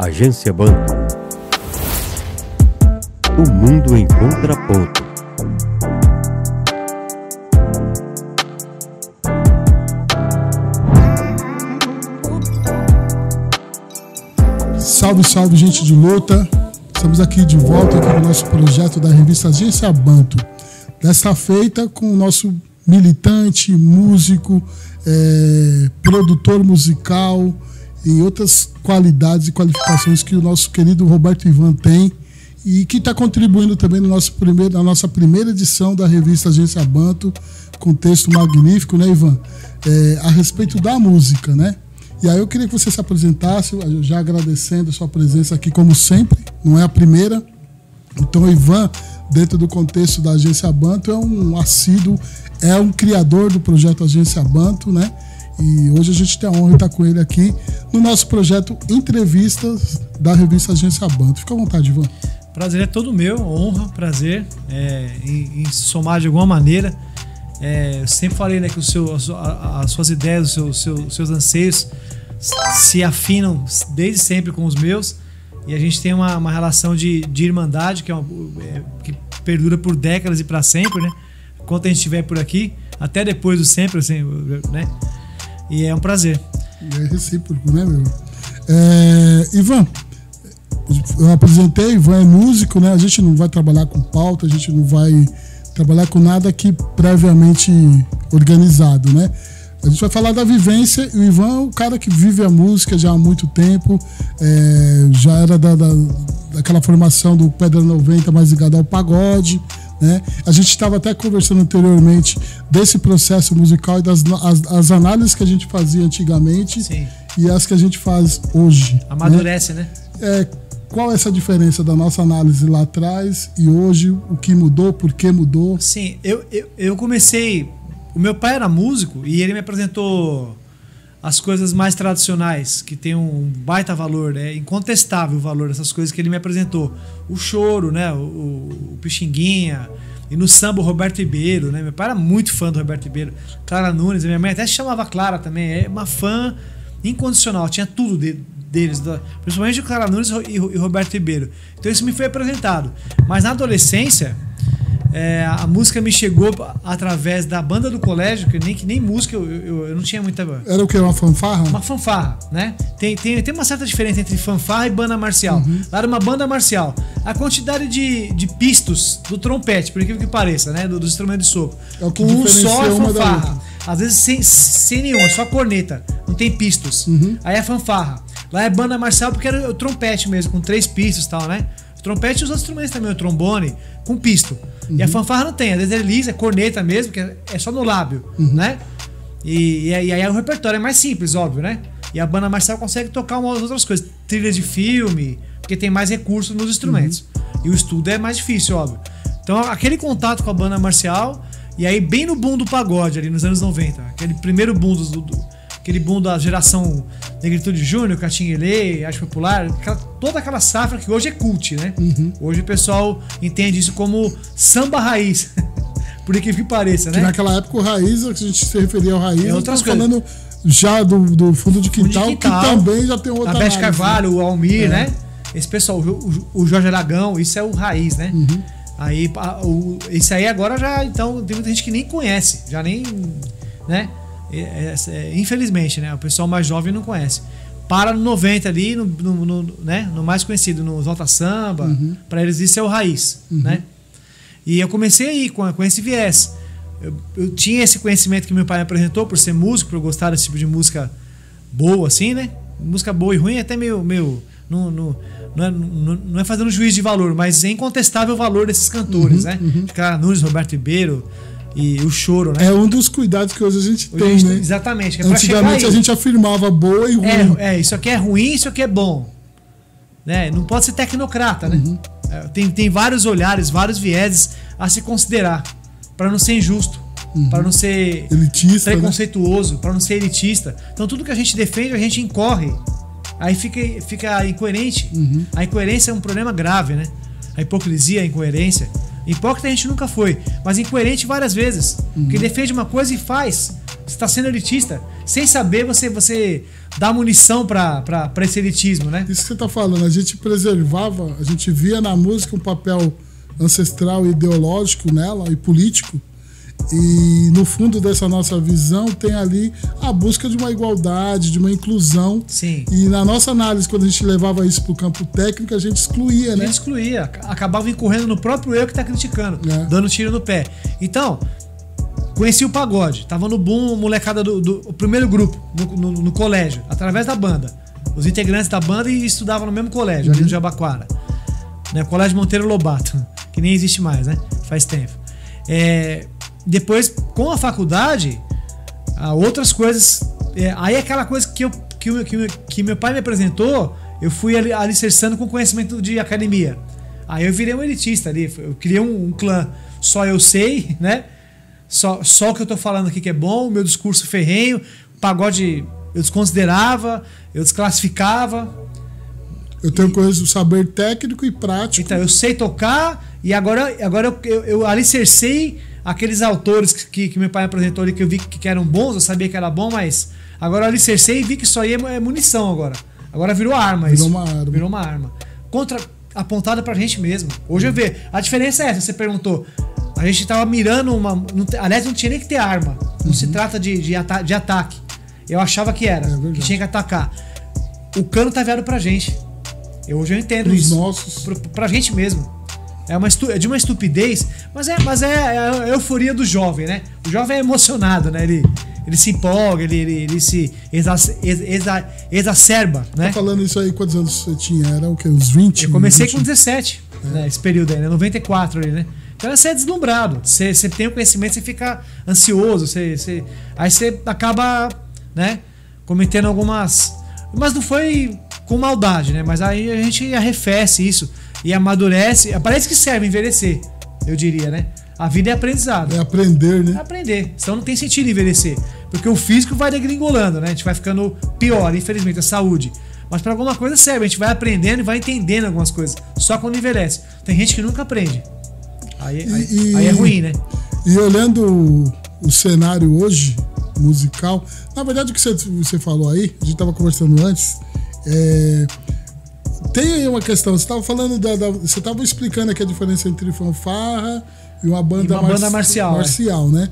Agência Banto. O mundo em contraponto. Salve, salve, gente de luta. Estamos aqui de volta aqui no nosso projeto da revista Agência Banto. Desta feita com o nosso militante, músico, produtor musical e outras qualidades e qualificações que o nosso querido Roberto Ivan tem e que está contribuindo também no na nossa primeira edição da revista Agência Banto, com um texto magnífico, né, Ivan? A respeito da música, né? E aí eu queria que você se apresentasse, já agradecendo a sua presença aqui, como sempre, não é a primeira. Então, o Ivan, dentro do contexto da Agência Banto, é um assíduo, é um criador do projeto Agência Banto, né? E hoje a gente tem a honra de estar com ele aqui no nosso projeto Entrevistas da revista Agência Banto. Fica à vontade, Ivan. Prazer é todo meu, honra, prazer em somar de alguma maneira. Eu sempre falei, né, que as suas ideias, os seus anseios se afinam desde sempre com os meus, e a gente tem uma relação de irmandade que perdura por décadas e para sempre, né? Enquanto a gente estiver por aqui, até depois do sempre, assim, né? E é um prazer. É recíproco, né, meu? Ivan, eu apresentei, Ivan é músico, né? A gente não vai trabalhar com pauta, a gente não vai trabalhar com nada aqui previamente organizado, né? A gente vai falar da vivência, e o Ivan é o cara que vive a música já há muito tempo, já era daquela formação do Pedra 90 mais ligado ao pagode, né? A gente estava até conversando anteriormente desse processo musical e das análises que a gente fazia antigamente. Sim. E as que a gente faz hoje. Amadurece, né? Qual é essa diferença da nossa análise lá atrás e hoje? O que mudou? Por que mudou? Sim, eu comecei... O meu pai era músico e ele me apresentou as coisas mais tradicionais, que tem um baita valor, né? Incontestável o valor dessas coisas que ele me apresentou. O choro, né? O Pixinguinha. E no samba o Roberto Ribeiro, né? Meu pai era muito fã do Roberto Ribeiro. Clara Nunes, minha mãe até se chamava Clara também. É uma fã incondicional, tinha tudo deles, principalmente o Clara Nunes e Roberto Ribeiro. Então isso me foi apresentado. Mas na adolescência, a música me chegou através da banda do colégio, que nem música eu não tinha muita... Era o que? Uma fanfarra? Uma fanfarra, né? Tem uma certa diferença entre fanfarra e banda marcial. Uhum. Lá era uma banda marcial. A quantidade de pistos do trompete, por incrível que pareça, né? Dos instrumentos de sopro. É o que com um só é fanfarra. Às vezes sem nenhuma, só corneta. Não tem pistos. Uhum. Aí é fanfarra. Lá é banda marcial porque era o trompete mesmo, com 3 pistos e tal, né? O trompete e os outros instrumentos também, o trombone, com pisto. Uhum. E a fanfarra não tem, às vezes é lisa, é corneta mesmo, que é só no lábio, né? E aí o repertório é mais simples, óbvio, né? E a banda marcial consegue tocar umas outras coisas, trilhas de filme, porque tem mais recursos nos instrumentos. Uhum. E o estudo é mais difícil, óbvio. Então aquele contato com a banda marcial, e aí bem no boom do pagode ali nos anos 90, aquele primeiro boom aquele boom da geração Negritude Júnior, Catinguelê, Arte Popular, toda aquela safra que hoje é cult, né? Uhum. Hoje o pessoal entende isso como samba raiz, por incrível que pareça, né? Que naquela época o raiz, a gente se referia ao raiz, outras coisas. Falando já do fundo de quintal, que também já tem outra a Beth Carvalho, o Almir, né? Esse pessoal, o Jorge Aragão, isso é o raiz, né? Uhum. Aí, isso aí agora já, então, tem muita gente que nem conhece, já nem, né? Infelizmente, né? O pessoal mais jovem não conhece. Para no 90 ali, né? No mais conhecido, no Volta Samba, para eles isso é o raiz, né? E eu comecei aí com esse viés. Eu tinha esse conhecimento que meu pai me apresentou por ser músico, por eu gostar desse tipo de música boa, assim, né? Música boa e ruim é até meio não é fazendo juízo de valor, mas é incontestável o valor desses cantores, né? De Clara Nunes, Roberto Ribeiro e o choro, né? É um dos cuidados que hoje a gente tem, né? Exatamente. Que antigamente a gente afirmava boa e ruim. Isso aqui é ruim, isso aqui é bom. Né? Não pode ser tecnocrata, né? Tem vários olhares, vários vieses a se considerar, para não ser injusto, para não ser elitista, preconceituoso, para não ser elitista. Então tudo que a gente defende, a gente incorre. Aí fica incoerente. A incoerência é um problema grave, né? A hipocrisia, a incoerência. Hipócrita a gente nunca foi, mas incoerente várias vezes. Porque defende uma coisa e faz Você tá sendo elitista. Sem saber, você dá munição pra esse elitismo, né? Isso que você tá falando, a gente preservava, a gente via na música um papel ancestral e ideológico nela e político. E no fundo dessa nossa visão tem ali a busca de uma igualdade, de uma inclusão. Sim. E na nossa análise, quando a gente levava isso para o campo técnico, a gente excluía, né? A gente excluía, acabava incorrendo no próprio eu que tá criticando, dando tiro no pé. Então, conheci o pagode, tava no boom, molecada do primeiro grupo, no colégio, através da banda. Os integrantes da banda e estudavam no mesmo colégio, ali no Jabaquara. Né? Colégio Monteiro Lobato, que nem existe mais, né? Faz tempo. Depois, com a faculdade, outras coisas. Aí aquela coisa que meu pai me apresentou, eu fui alicerçando com conhecimento de academia. Aí eu virei um elitista ali, eu criei um clã. Só eu sei, né? Só o que eu tô falando aqui que é bom, o meu discurso ferrenho, pagode eu desconsiderava, eu desclassificava. Eu tenho coisa, saber técnico e prático. Então, eu sei tocar e agora eu alicercei aqueles autores que meu pai apresentou ali, que eu vi que eram bons, eu sabia que era bom, mas agora eu alicercei e vi que isso aí é munição agora. Agora virou arma. Virou uma arma. Apontada pra gente mesmo. Hoje eu vejo. A diferença é essa, você perguntou. A gente tava mirando aliás, não tinha nem que ter arma. Não se trata de ataque. Eu achava que era, que tinha que atacar. O cano tá virado pra gente. Hoje eu entendo isso. Nossos. Pra gente mesmo. É de uma estupidez, mas é a euforia do jovem, né? O jovem é emocionado, né? Ele se empolga, ele se exacerba, né? Tá falando isso aí, quantos anos você tinha? Era o quê? Uns 20? Eu comecei com 17, né? Esse período aí, né? 94 ali, né? Então você é deslumbrado, você tem o conhecimento, você fica ansioso, aí você acaba, né? Cometendo algumas... Mas não foi com maldade, né? Mas aí a gente arrefece isso e amadurece. Parece que serve envelhecer, eu diria, né? A vida é aprendizado. É aprender, né? É aprender. Então não tem sentido envelhecer. Porque o físico vai degringolando, né? A gente vai ficando pior, infelizmente, a saúde. Mas para alguma coisa serve. A gente vai aprendendo e vai entendendo algumas coisas. Só quando envelhece. Tem gente que nunca aprende. Aí é ruim, né? E olhando o cenário hoje, musical, na verdade o que você falou aí, a gente estava conversando antes, tem aí uma questão, você estava falando você estava explicando aqui a diferença entre fanfarra e uma banda marcial, né?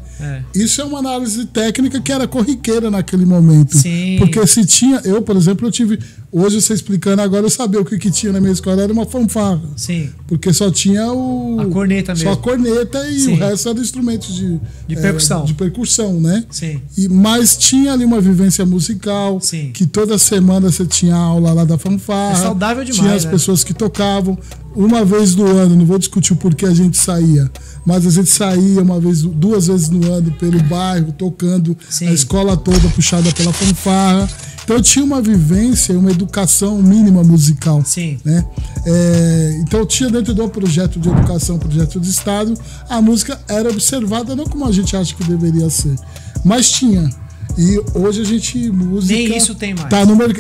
Isso é uma análise técnica que era corriqueira naquele momento. Sim. Porque se tinha, por exemplo, eu tive, hoje você explicando agora, eu sabia o que tinha na minha escola, era uma fanfarra. Sim. Porque só tinha a corneta mesmo. Só a corneta e o resto era instrumentos de percussão. De percussão, né? Sim. Mas tinha ali uma vivência musical. Sim. Que toda semana você tinha aula lá da fanfarra. É saudável demais. Tinha as pessoas que tocavam. Uma vez no ano, não vou discutir o porquê a gente saía, mas a gente saía duas vezes no ano pelo bairro, tocando. Sim. A escola toda puxada pela fanfarra. Então tinha uma vivência, uma educação mínima musical. Sim. Né? Então tinha dentro do projeto de educação, projeto de Estado, a música era observada não como a gente acha que deveria ser, mas tinha. E hoje a gente, música... Nem isso tem mais.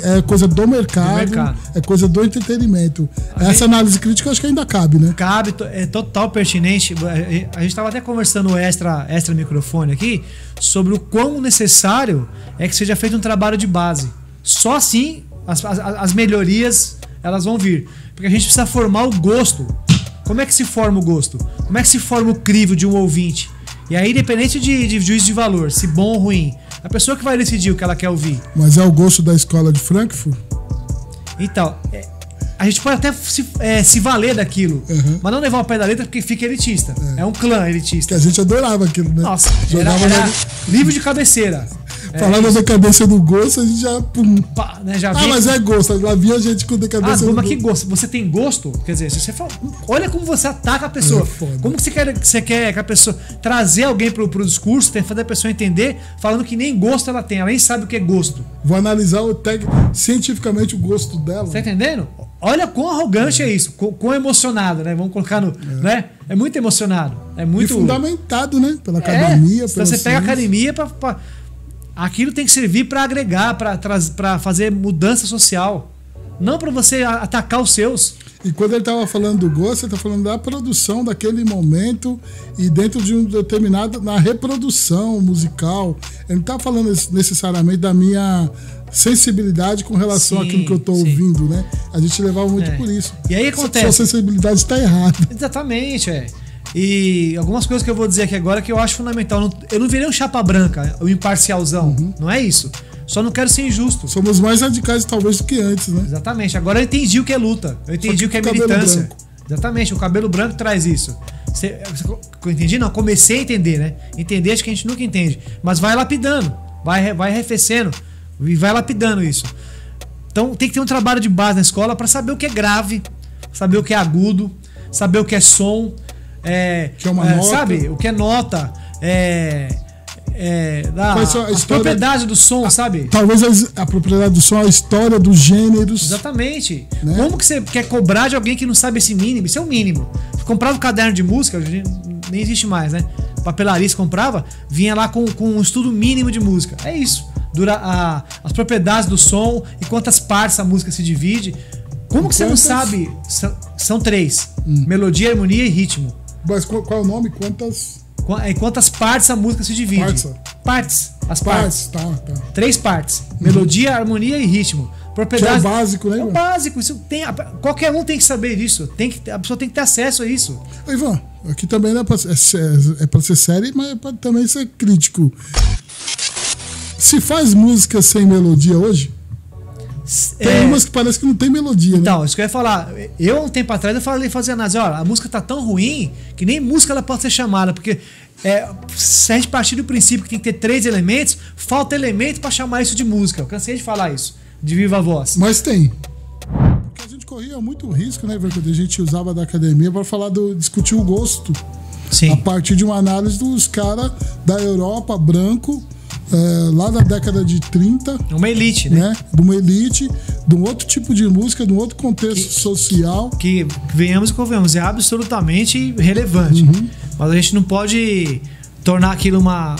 É coisa do mercado, é coisa do entretenimento. Essa análise crítica eu acho que ainda cabe, né? Cabe, é total pertinente. A gente estava até conversando extra microfone aqui sobre o quão necessário é que seja feito um trabalho de base. Só assim as melhorias elas vão vir. Porque a gente precisa formar o gosto. Como é que se forma o gosto? Como é que se forma o crivo de um ouvinte? E aí, independente de juízo de valor, se bom ou ruim, a pessoa que vai decidir o que ela quer ouvir. Mas é o gosto da escola de Frankfurt? Então, a gente pode até se valer daquilo, mas não levar o pé da letra porque fica elitista. É um clã elitista. Que a gente adorava aquilo, né? Nossa, era livro de cabeceira. Falando da cabeça do gosto, a gente já... já mas é gosto. Lá vinha a gente com a cabeça do gosto. Que gosto? Você tem gosto? Quer dizer, se você fala, olha como você ataca a pessoa. Como que você quer que a pessoa... Trazer alguém pro discurso, fazer a pessoa entender, falando que nem gosto ela tem. Ela nem sabe o que é gosto. Vou analisar cientificamente o gosto dela. Tá entendendo? Olha quão arrogante é isso. Quão emocionado, né? Vamos colocar no... Né? É muito emocionado. É muito... E fundamentado, né? Pela academia. Então você pega a academia Aquilo tem que servir para agregar, para fazer mudança social. não para você atacar os seus. E quando ele estava falando do gosto, ele está falando da produção daquele momento e dentro de um determinado, na reprodução musical. Ele não está falando necessariamente da minha sensibilidade com relação àquilo que eu estou ouvindo, né? A gente levava muito por isso. E aí acontece. Sua sensibilidade está errada. Exatamente, E algumas coisas que eu vou dizer aqui agora que eu acho fundamental. Eu não virei um chapa branca, um imparcialzão. Não é isso. Só não quero ser injusto. Somos mais radicais, talvez, do que antes, né? Exatamente. Agora eu entendi o que é luta. Eu entendi o que é militância. Branco. Exatamente. O cabelo branco traz isso. Eu entendi? Não. Comecei a entender, né? Entender, acho que a gente nunca entende. Mas vai lapidando. Vai arrefecendo. E vai lapidando isso. Então tem que ter um trabalho de base na escola para saber o que é grave, saber o que é agudo, saber o que é som. Que é uma nota. Sabe? O que é nota. A propriedade do som, sabe? Talvez a propriedade do som, a história dos gêneros. Exatamente. Né? Como que você quer cobrar de alguém que não sabe esse mínimo? Isso é o mínimo. Você comprava um caderno de música, nem existe mais, né? Papelaria você comprava, vinha lá com um estudo mínimo de música. É isso. As propriedades do som e quantas partes a música se divide. Como que você não sabe? São 3. Melodia, harmonia e ritmo. Mas qual é o nome? Quantas partes a música se divide? Partes. As partes. Tá. 3 partes. Melodia, harmonia e ritmo. Propriedade. Que é o básico, né? É o básico. Isso qualquer um tem que saber disso. A pessoa tem que ter acesso a isso. Ivan, aqui também não é pra ser sério, mas é pra também ser crítico. Se faz música sem melodia hoje? Tem umas que parece que não tem melodia, então, né? isso que eu ia falar. Um tempo atrás, eu falei, fazia análise, a música tá tão ruim que nem música ela pode ser chamada, porque se a gente partir do princípio que tem que ter 3 elementos, falta elemento pra chamar isso de música. Eu cansei de falar isso, de viva voz. Mas tem. Porque a gente corria muito risco, né, quando a gente usava da academia pra falar discutir o gosto. Sim. A partir de uma análise dos caras da Europa, branco, lá da década de 30. Uma elite, né? De uma elite, de um outro tipo de música, de um outro contexto social. Que venhamos e convenhamos, é absolutamente relevante. Mas a gente não pode tornar aquilo uma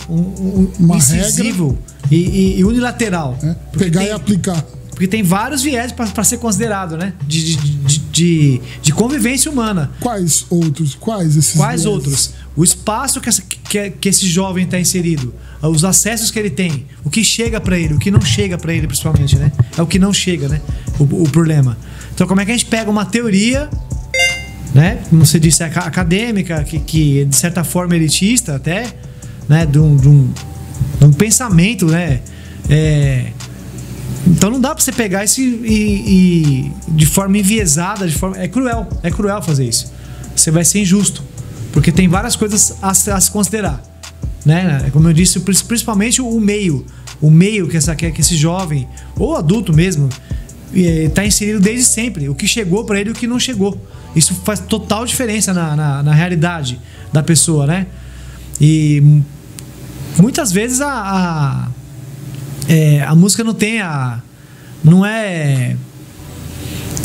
incisivo e unilateral. Pegar e aplicar. Porque tem vários viés para ser considerado, né? De convivência humana. Quais outros? Quais esses viés? Outros? O espaço que esse jovem está inserido, os acessos que ele tem, o que chega para ele, o que não chega para ele, principalmente, né? É o que não chega, né? O problema. Então, como é que a gente pega uma teoria, né? Como você disse, acadêmica, que de certa forma elitista até, né? De um pensamento, né? Então não dá pra você pegar isso e de forma enviesada, é cruel fazer isso. Você vai ser injusto, porque tem várias coisas a se considerar, né? Como eu disse, principalmente o meio que esse jovem ou adulto mesmo tá inserido desde sempre, o que chegou pra ele e o que não chegou. Isso faz total diferença na realidade da pessoa, né? E muitas vezes a música não é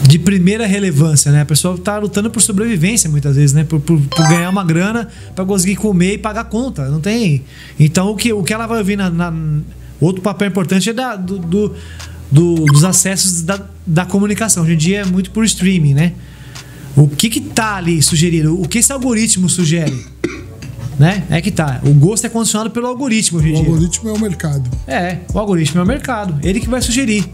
de primeira relevância, né? A pessoa tá lutando por sobrevivência muitas vezes, né? Por ganhar uma grana para conseguir comer e pagar conta. Não tem. Então o que ela vai ouvir outro papel importante é dos acessos da comunicação. Hoje em dia é muito por streaming, né? O que tá ali sugerido? O que esse algoritmo sugere? Né? É que tá. O gosto é condicionado pelo algoritmo hoje em dia. O algoritmo é o mercado. O algoritmo é o mercado. Ele que vai sugerir.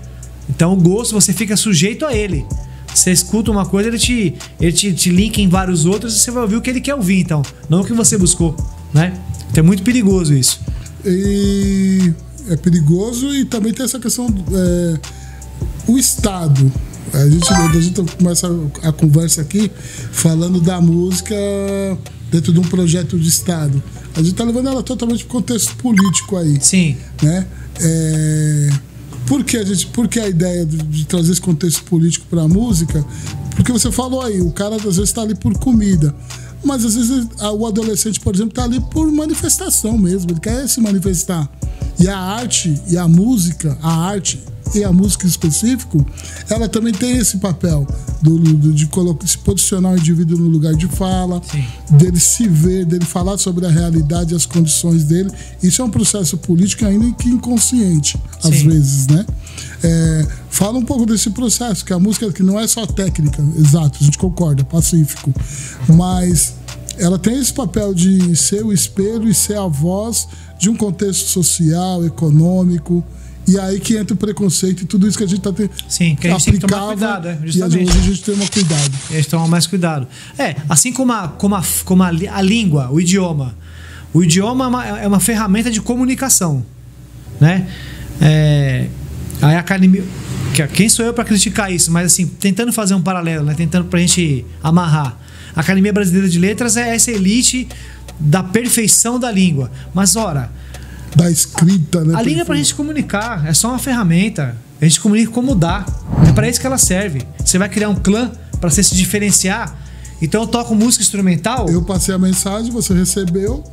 Então o gosto, você fica sujeito a ele. Você escuta uma coisa, ele te linka em vários outros e você vai ouvir o que ele quer ouvir, então. Não o que você buscou, né? Então é muito perigoso isso. E é perigoso e também tem essa questão o Estado. A gente começa a conversa aqui falando da música dentro de um projeto de Estado. A gente está levando ela totalmente para o contexto político aí. Sim. Né? Por que a ideia de trazer esse contexto político para a música? Porque você falou aí, o cara às vezes está ali por comida. Mas às vezes o adolescente, por exemplo, está ali por manifestação mesmo. Ele quer se manifestar. E a arte e a música, e a música em específico, ela também tem esse papel de se posicionar o indivíduo no lugar de fala. Sim. Dele se ver, dele falar sobre a realidade e as condições dele. Isso é um processo político ainda que inconsciente, às vezes, né? Fala um pouco desse processo, que a música que não é só técnica, exato, a gente concorda, pacífico, mas ela tem esse papel de ser o espelho e ser a voz de um contexto social, econômico, e aí que entra o preconceito e tudo isso que a gente está tendo. Sim, que a gente tem que tomar cuidado, justamente. E hoje a gente tem cuidado. A gente toma mais cuidado. Assim como a língua, o idioma. O idioma é uma ferramenta de comunicação, né? Aí a academia... Quem sou eu para criticar isso? Mas assim, tentando fazer um paralelo, né? Tentando pra gente amarrar. A Academia Brasileira de Letras é essa elite da perfeição da língua. Mas, ora... Da escrita, né? A língua é pra gente comunicar. É só uma ferramenta. A gente comunica como dá. É pra isso que ela serve. Você vai criar um clã pra você se diferenciar. Então eu toco música instrumental... Eu passei a mensagem, você recebeu...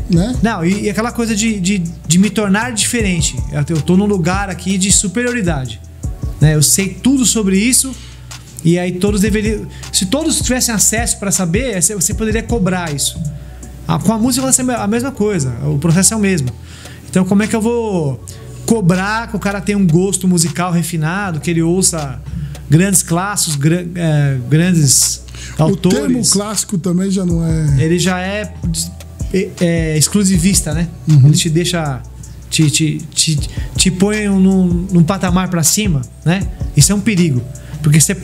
Né? Não, e aquela coisa de me tornar diferente. Eu tô num lugar aqui de superioridade, né? Eu sei tudo sobre isso. E aí todos deveriam... Se todos tivessem acesso para saber, você poderia cobrar isso. Com a música vai ser a mesma coisa. O processo é o mesmo. Então como é que eu vou cobrar que o cara tenha um gosto musical refinado, que ele ouça grandes clássicos, grandes autores? O termo clássico também já não é... Ele já é exclusivista, né? Uhum. Ele te deixa... Te põe num patamar pra cima, né? Isso é um perigo. Porque se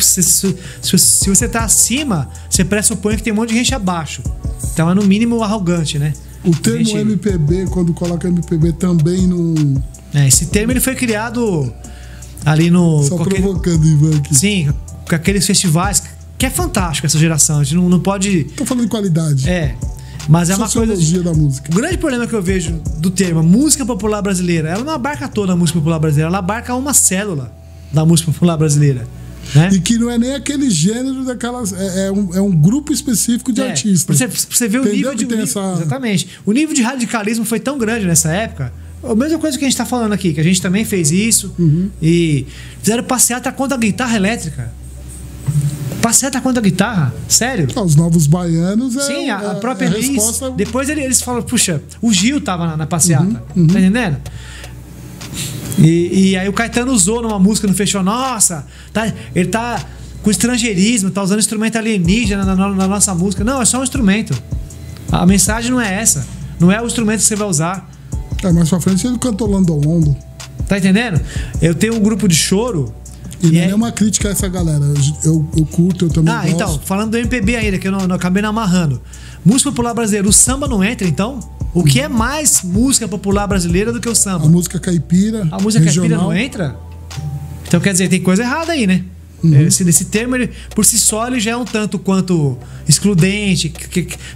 você tá acima, você pressupõe que tem um monte de gente abaixo. Então é no mínimo arrogante, né? O termo MPB, quando coloca MPB também no... esse termo ele foi criado ali no... Só provocando, Ivan, aqui. Sim, com aqueles festivais, que é fantástico essa geração. A gente não pode... Tô falando de qualidade. Mas é uma coisa da música. O grande problema que eu vejo do termo música popular brasileira, ela não abarca toda a música popular brasileira, ela abarca uma célula da música popular brasileira, né? E que não é nem aquele gênero daquelas... É um grupo específico de artistas. Pra você ver o nível de... Exatamente. O nível de radicalismo foi tão grande nessa época. A mesma coisa que a gente tá falando aqui, que a gente também fez isso. Uhum. E fizeram passeata contra a guitarra elétrica. Passeata contra a guitarra? Sério? Os Novos Baianos Sim, a própria Elis. Resposta... Depois eles falam, puxa, o Gil tava na passeata. Uhum. Tá entendendo? E aí o Caetano usou numa música no fechou. Nossa, ele tá com estrangeirismo, tá usando instrumento alienígena na nossa música. Não, é só um instrumento. A mensagem não é essa. Não é o instrumento que você vai usar. Mais pra frente ele cantou Londolondo. Tá entendendo? Eu tenho um grupo de choro. E não é uma crítica a essa galera. Eu curto, eu também gosto. Então, falando do MPB ainda, que eu não acabei não amarrando. Música popular brasileira, o samba não entra, então? O que é mais música popular brasileira do que o samba? A música caipira. A música regional. caipira não entra? Então quer dizer, tem coisa errada aí, né? Uhum. Esse termo, ele, por si só, ele já é um tanto quanto excludente.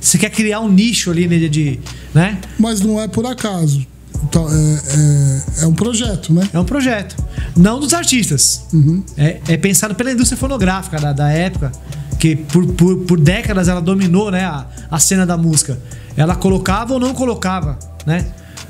Você quer criar um nicho ali, né? Mas não é por acaso. Então, é um projeto, né? É um projeto. Não dos artistas. Uhum. É pensado pela indústria fonográfica da época, que por décadas ela dominou, né, a cena da música. Ela colocava ou não colocava, né?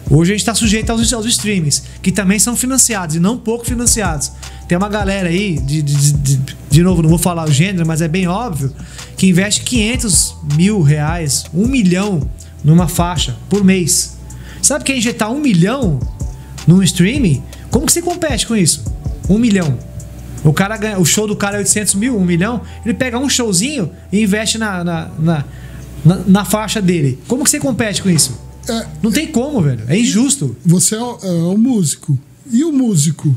Hoje a gente está sujeito aos streamings, que também são financiados, e não pouco financiados. Tem uma galera aí, de novo, não vou falar o gênero, mas é bem óbvio, que investe R$500 mil, R$1 milhão numa faixa por mês. Sabe que é injetar 1 milhão num streaming? Como que você compete com isso? 1 milhão. O cara ganha, o show do cara é 800 mil, 1 milhão. Ele pega um showzinho e investe na faixa dele. Como que você compete com isso? Não tem como, velho. É injusto. Você é um músico. E o músico?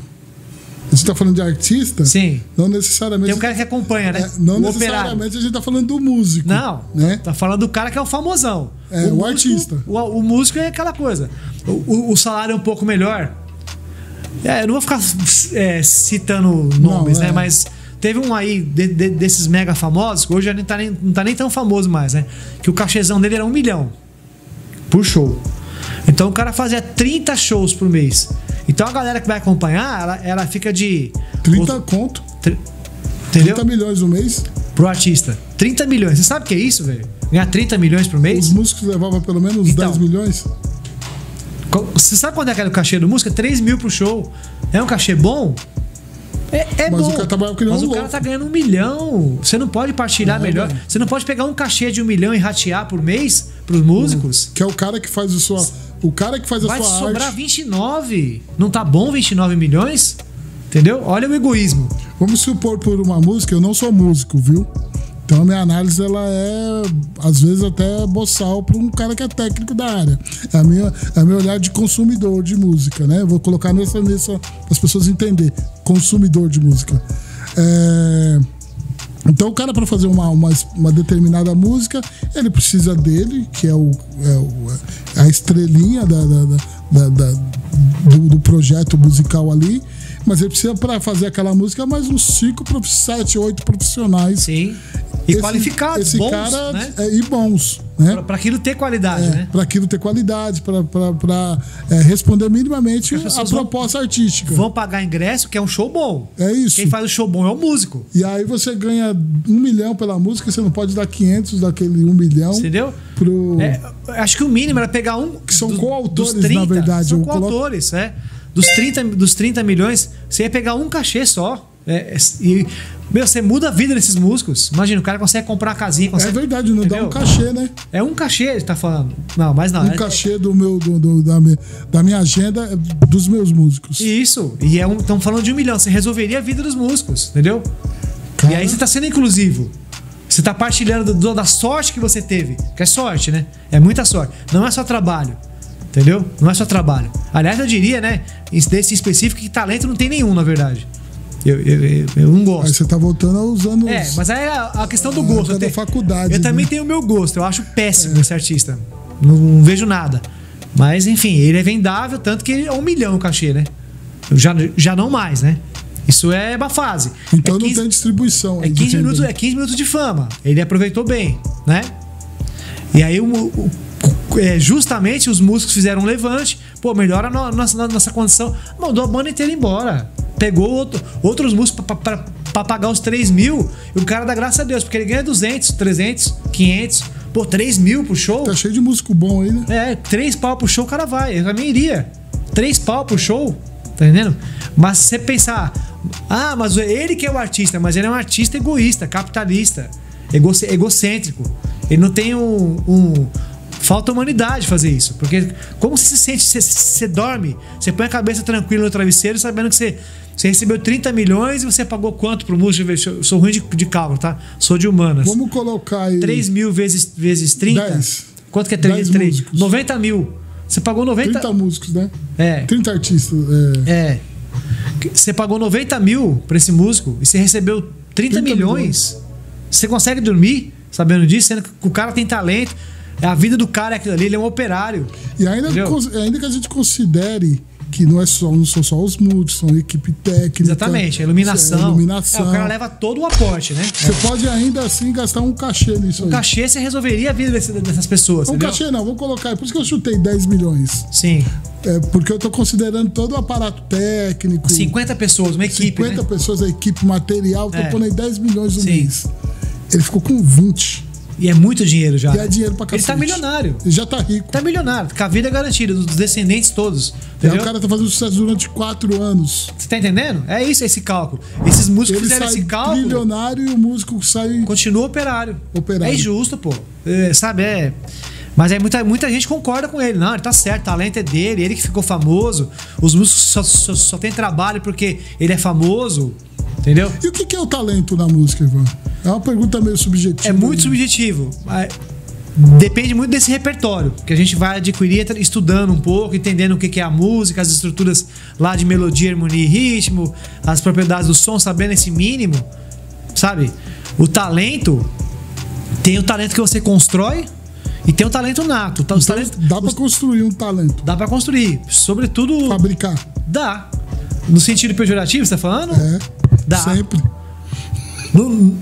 Você tá falando de artista? Sim. Não necessariamente. Tem um cara que acompanha, né? Não necessariamente a gente tá falando do músico. Não. Né? Tá falando do cara que é o famosão. O músico, artista. O músico é aquela coisa. O salário é um pouco melhor. Eu não vou ficar citando nomes, né? Mas teve um aí desses mega famosos, que hoje já não tá nem tão famoso mais, né? Que o cachezão dele era 1 milhão por show. Então o cara fazia 30 shows por mês. Então a galera que vai acompanhar, ela fica de... 30 conto. Entendeu? 30 milhões no mês. Pro artista. 30 milhões. Você sabe o que é isso, velho? Ganhar 30 milhões por mês? Os músicos levavam pelo menos 10 milhões. Você sabe quanto é que era o cachê do música? 3 mil pro show. É um cachê bom? Mas bom. Mas o cara tá ganhando 1 milhão. Você não pode partilhar melhor. Velho. Você não pode pegar um cachê de 1 milhão e ratear por mês pros músicos. Que é o cara que faz o cara que faz a sua arte. Vai sobrar 29. Não tá bom 29 milhões? Entendeu? Olha o egoísmo. Vamos supor por uma música, eu não sou músico, viu? Então a minha análise, ela é, às vezes, até boçal para um cara que é técnico da área. É meu olhar de consumidor de música, né? Vou colocar nessa para as pessoas entenderem. Consumidor de música. Então o cara, para fazer uma determinada música, ele precisa dele, que é a estrelinha do projeto musical ali, mas ele precisa, para fazer aquela música, mais uns 5, 7, 8 profissionais. Sim. E qualificados, bons, cara, né? E bons, né? Para aquilo ter qualidade, né? Para aquilo ter qualidade, para responder minimamente a proposta artística. Vão pagar ingresso, que é um show bom. É isso. Quem faz o show bom é o músico. E aí você ganha 1 milhão pela música, você não pode dar 500 daquele 1 milhão. Entendeu? Acho que o mínimo era pegar que são coautores, 30, na verdade. São coautores, Dos 30 milhões, você ia pegar um cachê só. Você muda a vida desses músicos. Imagina, o cara consegue comprar a casinha. É verdade, não entendeu? Dá um cachê, né? É um cachê, ele tá falando. Não, mas não. Um cachê da minha agenda, dos meus músicos. Isso. E estamos falando de 1 milhão. Você resolveria a vida dos músicos, entendeu? Cara... E aí você tá sendo inclusivo. Você tá partilhando da sorte que você teve. Que é sorte, né? É muita sorte. Não é só trabalho. Entendeu? Não é só trabalho. Aliás, eu diria, né? Desse específico, que talento não tem nenhum, na verdade. Eu não gosto. Aí você tá voltando a usando. Mas aí é a questão do gosto. Da faculdade. Eu também tenho o meu gosto. Eu acho péssimo esse artista. Não vejo nada. Mas, enfim, ele é vendável, tanto que é 1 milhão o cachê, né? Já não mais, né? Isso é uma fase. Então não tem distribuição. É 15 minutos de fama. Ele aproveitou bem, né? E aí justamente os músicos fizeram um levante. Pô, melhora a nossa condição. Mandou a banda inteira embora. Pegou outros músicos pra pagar os 3 mil. E o cara dá graças a Deus, porque ele ganha 200, 300, 500. Pô, 3 mil pro show. Tá cheio de músico bom aí, né? 3 pau pro show o cara vai. Eu também iria. 3 pau pro show. Tá entendendo? Mas se você pensar... mas ele que é o artista. Mas ele é um artista egoísta, capitalista, egocêntrico. Ele não tem falta humanidade fazer isso. Porque como você se sente? Você dorme, você põe a cabeça tranquila no travesseiro, sabendo que você recebeu 30 milhões e você pagou quanto pro músico? Eu sou ruim de cálculo, tá? Sou de humanas. Vamos colocar aí 3 mil vezes 30? 10. Quanto que é 3 vezes 3? 90 mil. Você pagou 90... 30 músicos, né? 30 artistas. Você pagou 90 mil pra esse músico e você recebeu 30 milhões. Você consegue dormir sabendo disso? Sendo que o cara tem talento. A vida do cara é aquilo ali, ele é um operário. E ainda que a gente considere que não são só os músicos, são equipe técnica. Exatamente, a iluminação. O cara leva todo o aporte, né? Você pode ainda assim gastar um cachê nisso aí. Um cachê você resolveria a vida dessas pessoas. Um cachê não, vou colocar. Por isso que eu chutei 10 milhões. Sim. Porque eu tô considerando todo o aparato técnico. 50 pessoas, uma equipe. 50 pessoas, a equipe material, tô pondo aí 10 milhões no mês. Ele ficou com 20. E é muito dinheiro já. E é dinheiro pra cacete. Ele tá milionário. Ele já tá rico. Tá milionário. Com a vida é garantida, dos descendentes todos. E aí o cara tá fazendo sucesso durante 4 anos. Você tá entendendo? É isso, esse cálculo. Esses músicos fizeram esse cálculo. Ele sai trilionário e o músico sai... Continua operário. É injusto, pô. Mas aí muita gente concorda com ele. Não, ele tá certo, o talento é dele, ele que ficou famoso. Os músicos só tem trabalho porque ele é famoso. Entendeu? E o que é o talento na música, Ivan? É uma pergunta meio subjetiva. É muito subjetivo. Depende muito desse repertório que a gente vai adquirir estudando um pouco, entendendo o que é a música, as estruturas lá de melodia, harmonia e ritmo, as propriedades do som, sabendo esse mínimo, sabe? O talento, tem o talento que você constrói e tem o talento nato. Então, dá pra construir um talento. Dá pra construir. Sobretudo... Fabricar. Dá. No sentido pejorativo, você tá falando? Dá. Sempre.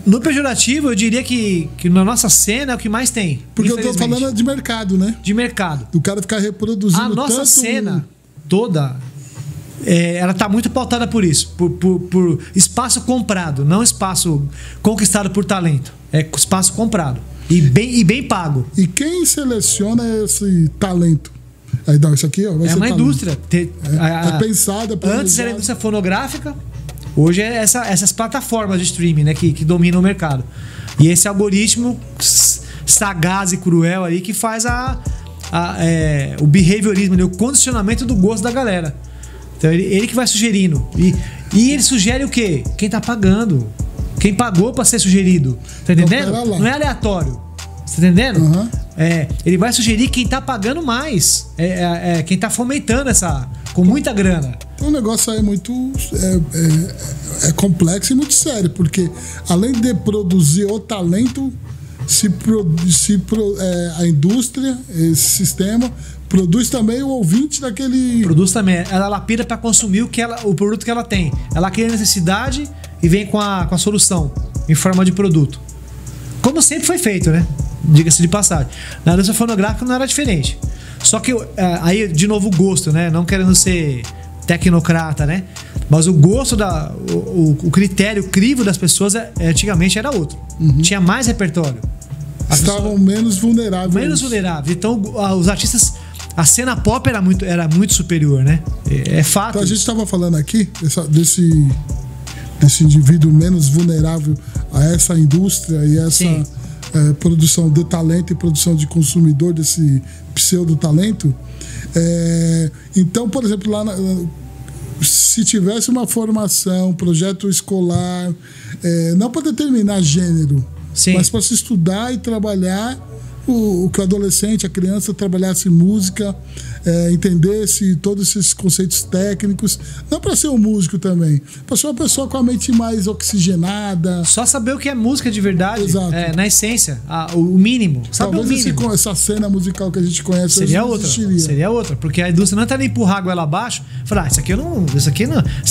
No pejorativo, eu diria que na nossa cena é o que mais tem. Porque eu tô falando de mercado, né? De mercado. Do cara ficar reproduzindo a nossa cena toda, ela tá muito pautada por isso. Por espaço comprado, não espaço conquistado por talento. É espaço comprado. E bem pago. E quem seleciona esse talento? Aí, não, isso aqui, ó, vai ser uma talento. indústria. É pensada. Antes era a indústria fonográfica. Hoje é essas plataformas de streaming, né, que dominam o mercado. E esse algoritmo sagaz e cruel aí que faz o behaviorismo, né, o condicionamento do gosto da galera. Então ele que vai sugerindo. E ele sugere o quê? Quem tá pagando. Quem pagou pra ser sugerido. Tá entendendo? Não é aleatório. Tá entendendo? Uhum. Ele vai sugerir quem tá pagando mais. Quem tá fomentando essa. Com muita grana. O negócio aí é muito complexo e muito sério, porque além de produzir o talento, a indústria, esse sistema, produz também o ouvinte daquele. Produz também. Ela lapida para consumir o produto que ela tem. Ela cria necessidade e vem com a solução em forma de produto. Como sempre foi feito, né? Diga-se de passagem. Na indústria fonográfica não era diferente. Só que aí, de novo, o gosto, né? Não querendo ser tecnocrata, né? Mas o gosto, o critério, o crivo das pessoas antigamente era outro. Uhum. Tinha mais repertório. Estavam menos vulneráveis. Menos vulneráveis. Então, os artistas... A cena pop era muito superior, né? É fato. Então, a gente estava falando aqui desse indivíduo menos vulnerável a essa indústria e essa produção de talento e produção de consumidor desse pseudo-talento. Então, por exemplo, se tivesse uma formação, projeto escolar, não para determinar gênero, sim, mas para se estudar e trabalhar o que o adolescente, a criança trabalhasse música, entendesse todos esses conceitos técnicos, não para ser um músico também, para ser uma pessoa com a mente mais oxigenada. Só saber o que é música de verdade. Exato. Na essência, o mínimo. Sabe o mínimo. Essa cena musical que a gente conhece seria outra, porque a indústria não tá nem empurrar a goela abaixo, falar, isso aqui não, você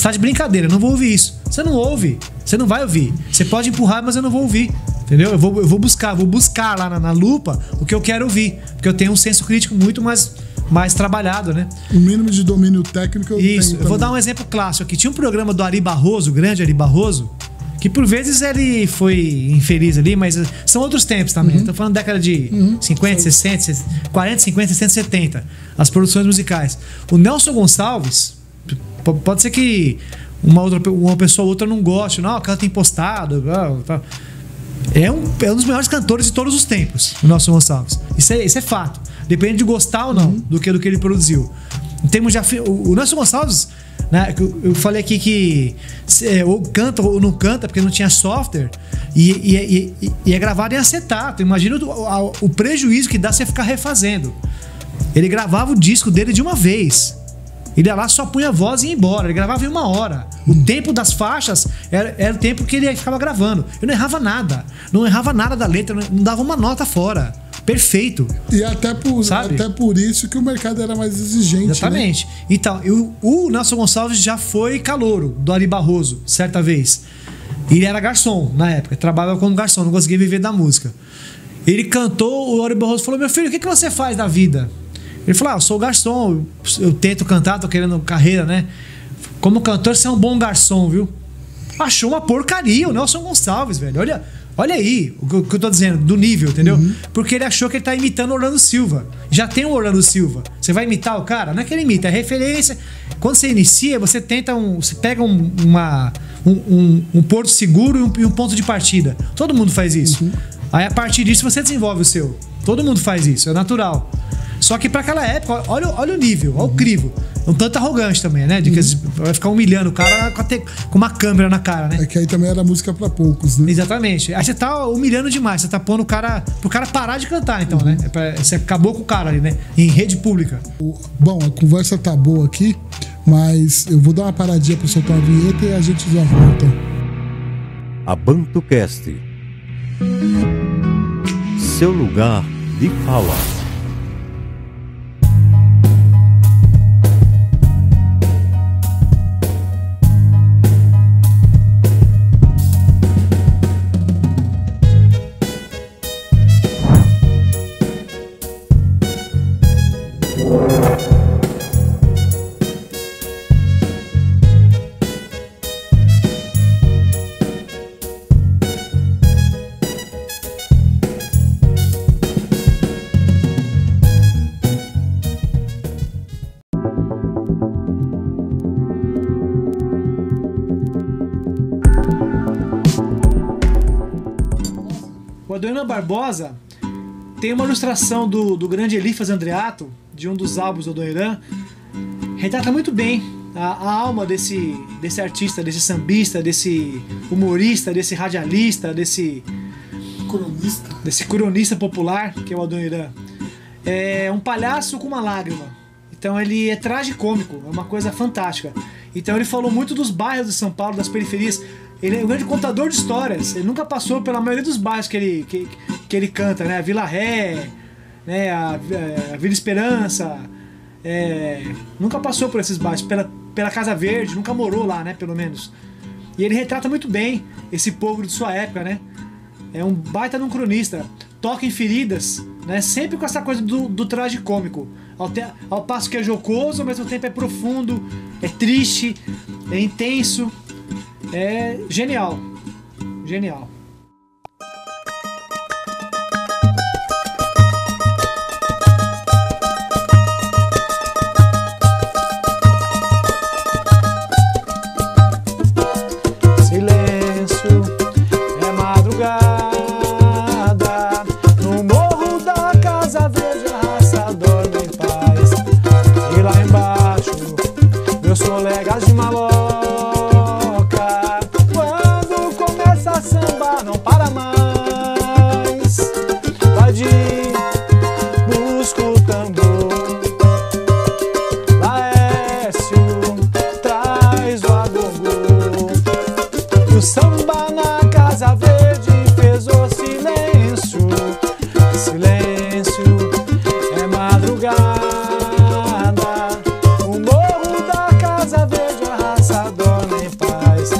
tá de brincadeira, eu não vou ouvir isso. Você não ouve, você não vai ouvir. Você pode empurrar, mas eu não vou ouvir. Entendeu? Eu vou buscar lá na lupa o que eu quero ouvir. Porque eu tenho um senso crítico muito mais trabalhado, né? O mínimo de domínio técnico eu tenho. Isso. Eu vou dar um exemplo clássico aqui. Tinha um programa do Ari Barroso, o grande Ari Barroso, que por vezes ele foi infeliz ali, mas são outros tempos também. Estou falando da década de 50, 60, 40, 50, 60, 70. As produções musicais. O Nelson Gonçalves, pode ser que uma pessoa ou outra não goste. Não, o cara tem postado, tal. É um dos melhores cantores de todos os tempos, o Nelson Gonçalves. Isso é fato. Depende de gostar ou não do que ele produziu. Em termos de o Nelson Gonçalves, né, eu falei aqui que ou canta ou não canta porque não tinha software e é gravado em acetato. Imagina o prejuízo que dá você ficar refazendo. Ele gravava o disco dele de uma vez. Ele ia lá, só punha a voz e ia embora. Ele gravava em 1 hora. O tempo das faixas era o tempo que ele ficava gravando. Eu não errava nada. Não errava nada da letra. Não dava uma nota fora. Perfeito. E até por isso que o mercado era mais exigente. Exatamente. Né? Então, o Nelson Gonçalves já foi calouro do Ari Barroso, certa vez. Ele era garçom na época. Trabalhava como garçom. Não conseguia viver da música. Ele cantou, o Ari Barroso falou: meu filho, o que você faz da vida? Ele falou: eu sou garçom, eu tento cantar, tô querendo carreira, né? Como cantor, você é um bom garçom, viu? Achou uma porcaria o Nelson Gonçalves, velho. Olha aí o que eu tô dizendo, do nível, entendeu? Porque ele achou que ele tá imitando o Orlando Silva. Já tem o Orlando Silva. Você vai imitar o cara? Não é que ele imita, é referência. Quando você inicia, você tenta você pega um porto seguro e um ponto de partida. Todo mundo faz isso. Aí a partir disso você desenvolve o seu. Todo mundo faz isso, é natural. Só que para aquela época, olha o nível, olha o crivo. Um tanto arrogante também, né? De que vai ficar humilhando o cara com uma câmera na cara, né? É que aí também era música para poucos, né? Exatamente. Aí você tá humilhando demais, você tá pondo pro cara parar de cantar, então, né? Você acabou com o cara ali, né? Em rede pública. Bom, a conversa tá boa aqui, mas eu vou dar uma paradinha para soltar uma vinheta e a gente já volta. AbantoCast, seu lugar de fala. O Adoniran Barbosa tem uma ilustração do grande Eliphas Andreato, de um dos álbuns do Adoniran, retrata muito bem a alma desse artista, desse sambista, desse humorista, desse radialista, desse cronista popular, que é o Adoniran. É um palhaço com uma lágrima. Então ele é tragicômico, é uma coisa fantástica. Então ele falou muito dos bairros de São Paulo, das periferias. Ele é um grande contador de histórias. Ele nunca passou pela maioria dos bairros que ele canta, né? A Vila Ré, né? A Vila Esperança. Nunca passou por esses bairros, pela Casa Verde, nunca morou lá, né? Pelo menos. E ele retrata muito bem esse povo de sua época, né? É um baita de um cronista. Toca em feridas, né? Sempre com essa coisa do tragicômico. Ao passo que é jocoso, ao mesmo tempo é profundo, é triste, é intenso. É genial. Genial. Silêncio, é madrugada. No morro da Casa Verde a raça dorme em paz. E lá embaixo, meus colegas de maloca. Quando começa a samba, não para mais. Vai de busca o tambor. Laércio traz o agogô. O samba na Casa Verde fez o silêncio. Silêncio, é madrugada. O morro da Casa Verde a raça dorme em paz.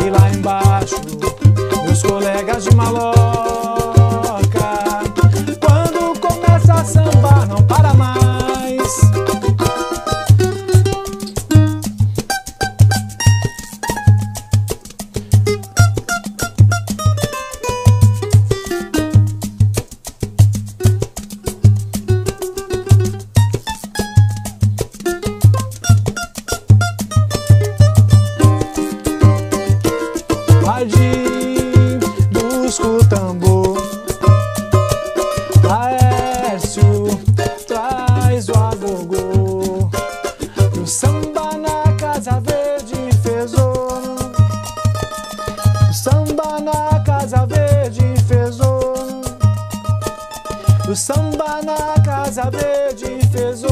E lá embaixo, meus colegas de maloca. Quando começa a samba, não para mais. Vai de busca o tambor. Laércio traz o agogô. E o samba na Casa Verde fez o samba na Casa Verde fez o samba na Casa Verde fez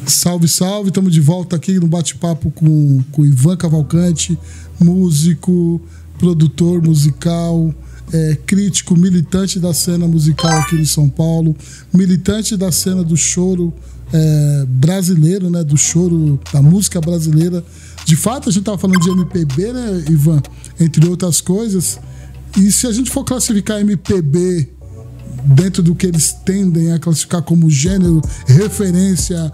Salve, salve, estamos de volta aqui no bate-papo com o Ivan Cavalcante, músico, produtor musical, crítico, militante da cena musical aqui em São Paulo, militante da cena do choro brasileiro, né, do choro, da música brasileira. De fato, a gente estava falando de MPB, né, Ivan, entre outras coisas, e se a gente for classificar MPB dentro do que eles tendem a classificar como gênero, referência,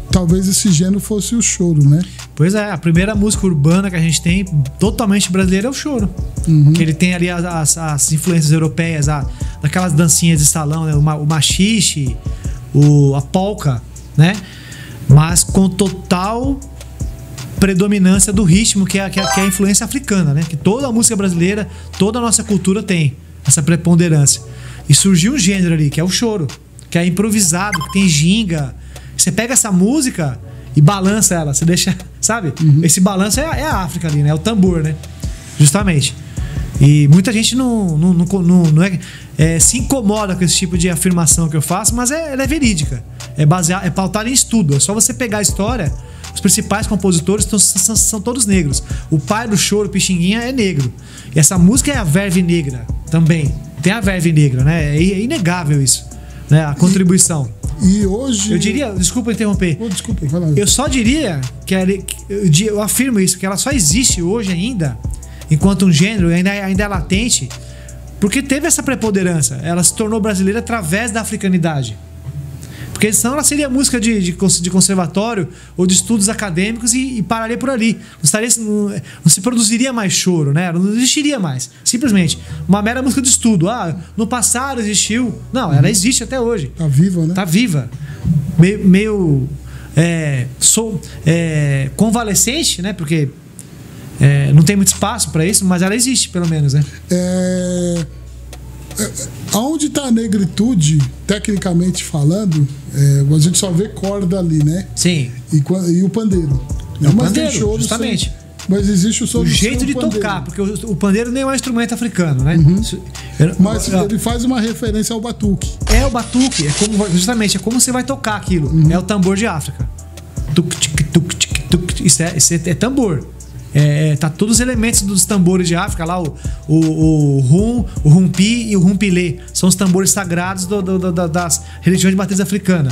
talvez esse gênero fosse o choro, né? Pois é, a primeira música urbana que a gente tem, totalmente brasileira, é o choro. Uhum. Que ele tem ali as influências europeias, daquelas dancinhas de salão, né? O machixe, a polca, né? Mas com total predominância do ritmo, que é a influência africana, né? Que toda a música brasileira, toda a nossa cultura tem essa preponderância. E surgiu um gênero ali, que é o choro, que é improvisado, que tem ginga. Você pega essa música e balança ela, você deixa, sabe? Uhum. Esse balanço é a África ali, né? É o tambor, né? Justamente. E muita gente não se incomoda com esse tipo de afirmação que eu faço, mas ela é verídica. É pautada em estudo. É só você pegar a história. Os principais compositores são todos negros. O pai do choro, Pixinguinha, é negro. E essa música é a verve negra também. Tem a verve negra, né? É inegável isso, né? A contribuição. E hoje... Eu diria... Desculpa interromper. Desculpa, vai lá. Eu só diria que eu afirmo isso, que ela só existe hoje ainda, enquanto um gênero ainda é latente, Porque teve essa preponderância. Ela se tornou brasileira através da africanidade. Porque senão ela seria música de conservatório ou de estudos acadêmicos e pararia por ali. Não se produziria mais choro, né? Não existiria mais. Simplesmente. Uma mera música de estudo. No passado existiu. Não, ela existe até hoje. Tá viva, né? Tá viva. Meio convalescente, né? Porque não tem muito espaço para isso, mas ela existe, pelo menos, né? Aonde está a negritude, tecnicamente falando, a gente só vê corda ali, né? Sim. E o pandeiro. O pandeiro, choro, justamente. Mas existe o jeito de tocar, porque o pandeiro nem é um instrumento africano, né? Mas ele faz uma referência ao batuque. O batuque, justamente, é como você vai tocar aquilo. É o tambor de África. Isso é tambor. Tá todos os elementos dos tambores de África lá, o rum, o rumpi e o rumpilê. São os tambores sagrados das religiões de matriz africana.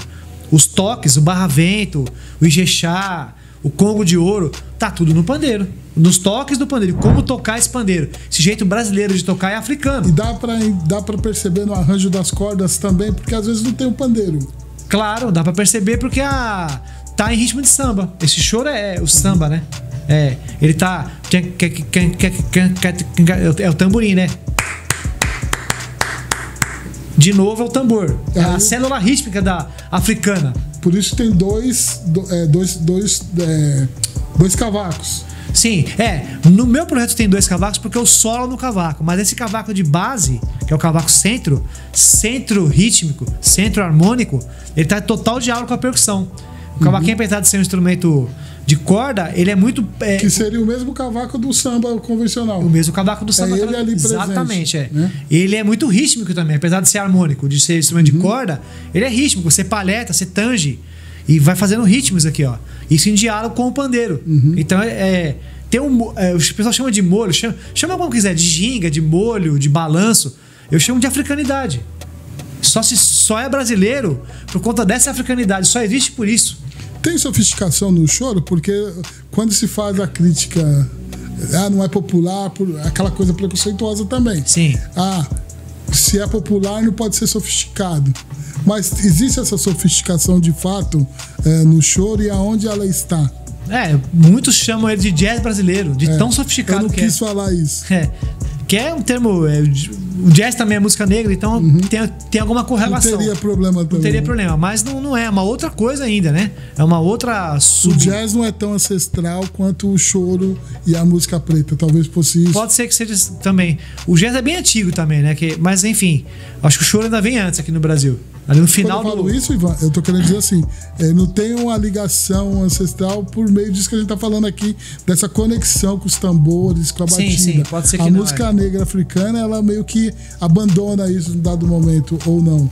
Os toques, o barravento, o ijexá, o congo de ouro, tá tudo no pandeiro. Nos toques do pandeiro. Como tocar esse pandeiro. Esse jeito brasileiro de tocar é africano. E dá pra perceber no arranjo das cordas também, porque às vezes não tem um pandeiro. Claro, dá pra perceber porque tá em ritmo de samba. Esse choro é o samba, né? Ele tá... É o tamborim, né? De novo é o tambor. É a célula rítmica da africana. Por isso tem dois cavacos. Sim, no meu projeto tem 2 cavacos porque eu solo no cavaco. Mas esse cavaco de base, que é o cavaco centro rítmico, centro harmônico, ele tá em total diálogo com a percussão. O cavaquinho, apesar de ser um instrumento de corda, ele é muito... que seria o mesmo cavaco do samba convencional. O mesmo cavaco do samba. Ele ali presente. Exatamente, né? Ele é muito rítmico também, apesar de ser harmônico, de ser instrumento de corda, ele é rítmico. Você palheta, você tange e vai fazendo ritmos aqui, ó. Isso em diálogo com o pandeiro. Então, tem o pessoal chama de molho, chama como quiser, de ginga, de molho, de balanço. Eu chamo de africanidade. Só é brasileiro por conta dessa africanidade, só existe por isso. Tem sofisticação no choro, porque quando se faz a crítica, não é popular, aquela coisa preconceituosa também. Sim. Se é popular, não pode ser sofisticado. Mas existe essa sofisticação de fato no choro, e aonde ela está? Muitos chamam ele de jazz brasileiro, de tão sofisticado que é. Eu não quis falar isso. Que é um termo... o jazz também é música negra, então tem alguma correlação. Não teria problema também. Não teria problema, mas não é uma outra coisa ainda, né? É uma outra O jazz não é tão ancestral quanto o choro e a música preta, talvez fosse isso. Pode ser que seja também. O jazz é bem antigo também, né? Mas enfim, acho que o choro ainda vem antes aqui no Brasil. Ali no final Quando eu falo isso, Ivan, eu tô querendo dizer assim, não tem uma ligação ancestral por meio disso que a gente tá falando aqui, dessa conexão com os tambores, com a batida. Sim, pode ser que a música negra africana, ela meio que abandona isso em dado momento, ou não?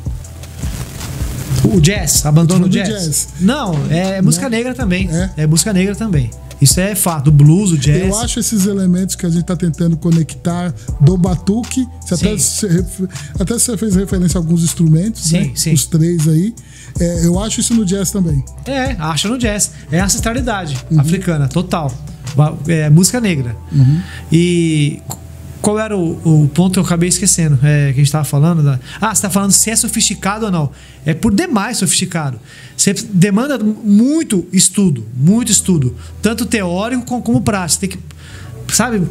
O jazz, abandona o jazz? Jazz. Não, é música negra também. É música negra também. Isso é fato. O blues, o jazz. Eu acho esses elementos que a gente está tentando conectar do batuque. Até você fez referência a alguns instrumentos, sim, né? Sim. Os 3 aí. Eu acho isso no jazz também. Acho no jazz. É a ancestralidade africana, total. Música negra. E qual era o ponto que eu acabei esquecendo? Que a gente estava falando? Você está falando se é sofisticado ou não. É por demais sofisticado. Você demanda muito estudo. Tanto teórico como prático. Tem que, sabe,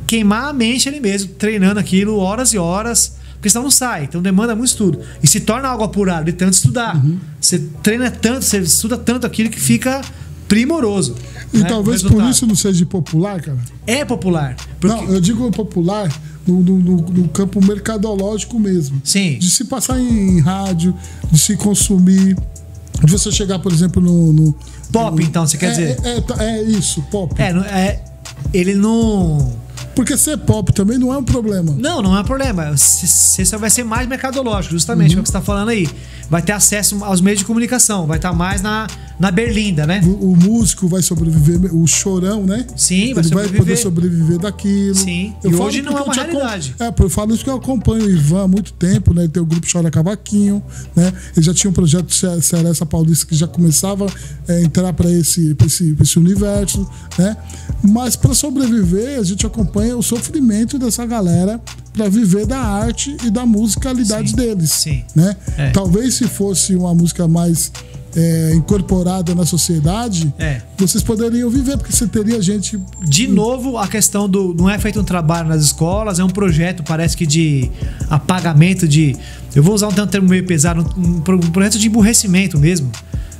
queimar a mente ali mesmo, treinando aquilo horas e horas, porque senão não sai. Então demanda muito estudo. E se torna algo apurado de tanto estudar. Você treina tanto, você estuda tanto aquilo que fica primoroso. E talvez por isso não seja popular, cara? É popular. Não, eu digo popular no campo mercadológico mesmo. Sim. De se passar em rádio, de se consumir, de você chegar, por exemplo, no pop, então, você quer dizer? É isso, pop. Ele não... Porque ser pop também não é um problema. Não é um problema. Você só vai ser mais mercadológico, justamente, é o que você está falando aí. Vai ter acesso aos meios de comunicação, vai estar mais na berlinda, né? O músico vai sobreviver, o chorão, né? Sim, ele vai poder sobreviver daquilo. Sim, e hoje não é uma realidade. Eu falo isso que eu acompanho o Ivan há muito tempo, né? Ele tem o grupo Chora Cavaquinho, né? Ele já tinha um projeto Seresta Paulista que já começava a entrar para esse universo, né? Mas para sobreviver, a gente acompanha também o sofrimento dessa galera para viver da arte e da musicalidade deles. Sim. Né? É. Talvez se fosse uma música mais incorporada na sociedade, vocês poderiam viver, porque você teria gente... De novo, a questão do... Não é feito um trabalho nas escolas, é um projeto, parece que de apagamento de... Eu vou usar um termo meio pesado, um projeto de emburrecimento mesmo.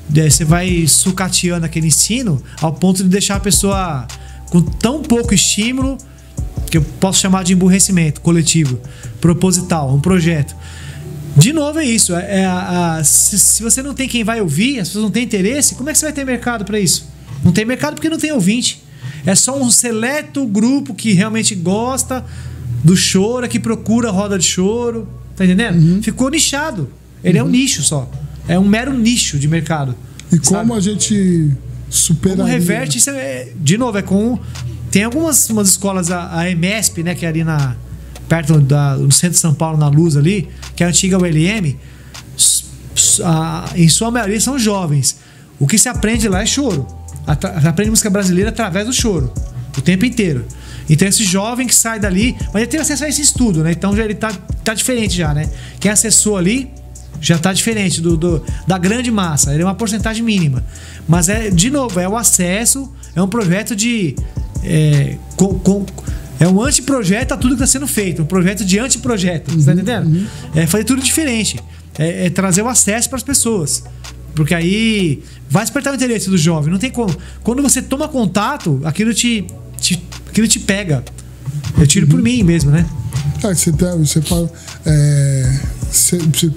Você vai sucateando aquele ensino ao ponto de deixar a pessoa com tão pouco estímulo, que eu posso chamar de emburrecimento coletivo, proposital, um projeto. De novo é isso, se você não tem quem vai ouvir, as pessoas não têm interesse, como é que você vai ter mercado para isso? Não tem mercado porque não tem ouvinte. É só um seleto grupo que realmente gosta do choro, que procura roda de choro, tá entendendo? Ficou nichado, ele é um nicho só. É um mero nicho de mercado. E como a gente superaria? Como reverte, isso de novo, tem algumas escolas, a EMESP, né, que é ali perto do centro de São Paulo, na Luz ali, que é a antiga ULM, em sua maioria são jovens. O que se aprende lá é choro. Aprende música brasileira através do choro, o tempo inteiro. Então esse jovem que sai dali, mas ele tem acesso a esse estudo, né? Então ele tá diferente já, né? Quem acessou ali já tá diferente da grande massa. Ele é uma porcentagem mínima. Mas de novo, é o acesso, é um projeto de... É um anteprojeto a tudo que está sendo feito. Um projeto de anteprojeto. Você tá entendendo? É fazer tudo diferente. É trazer o acesso para as pessoas. Porque aí vai despertar o interesse do jovem. Não tem como. Quando você toma contato, aquilo te pega. Eu tiro por mim mesmo, né? Você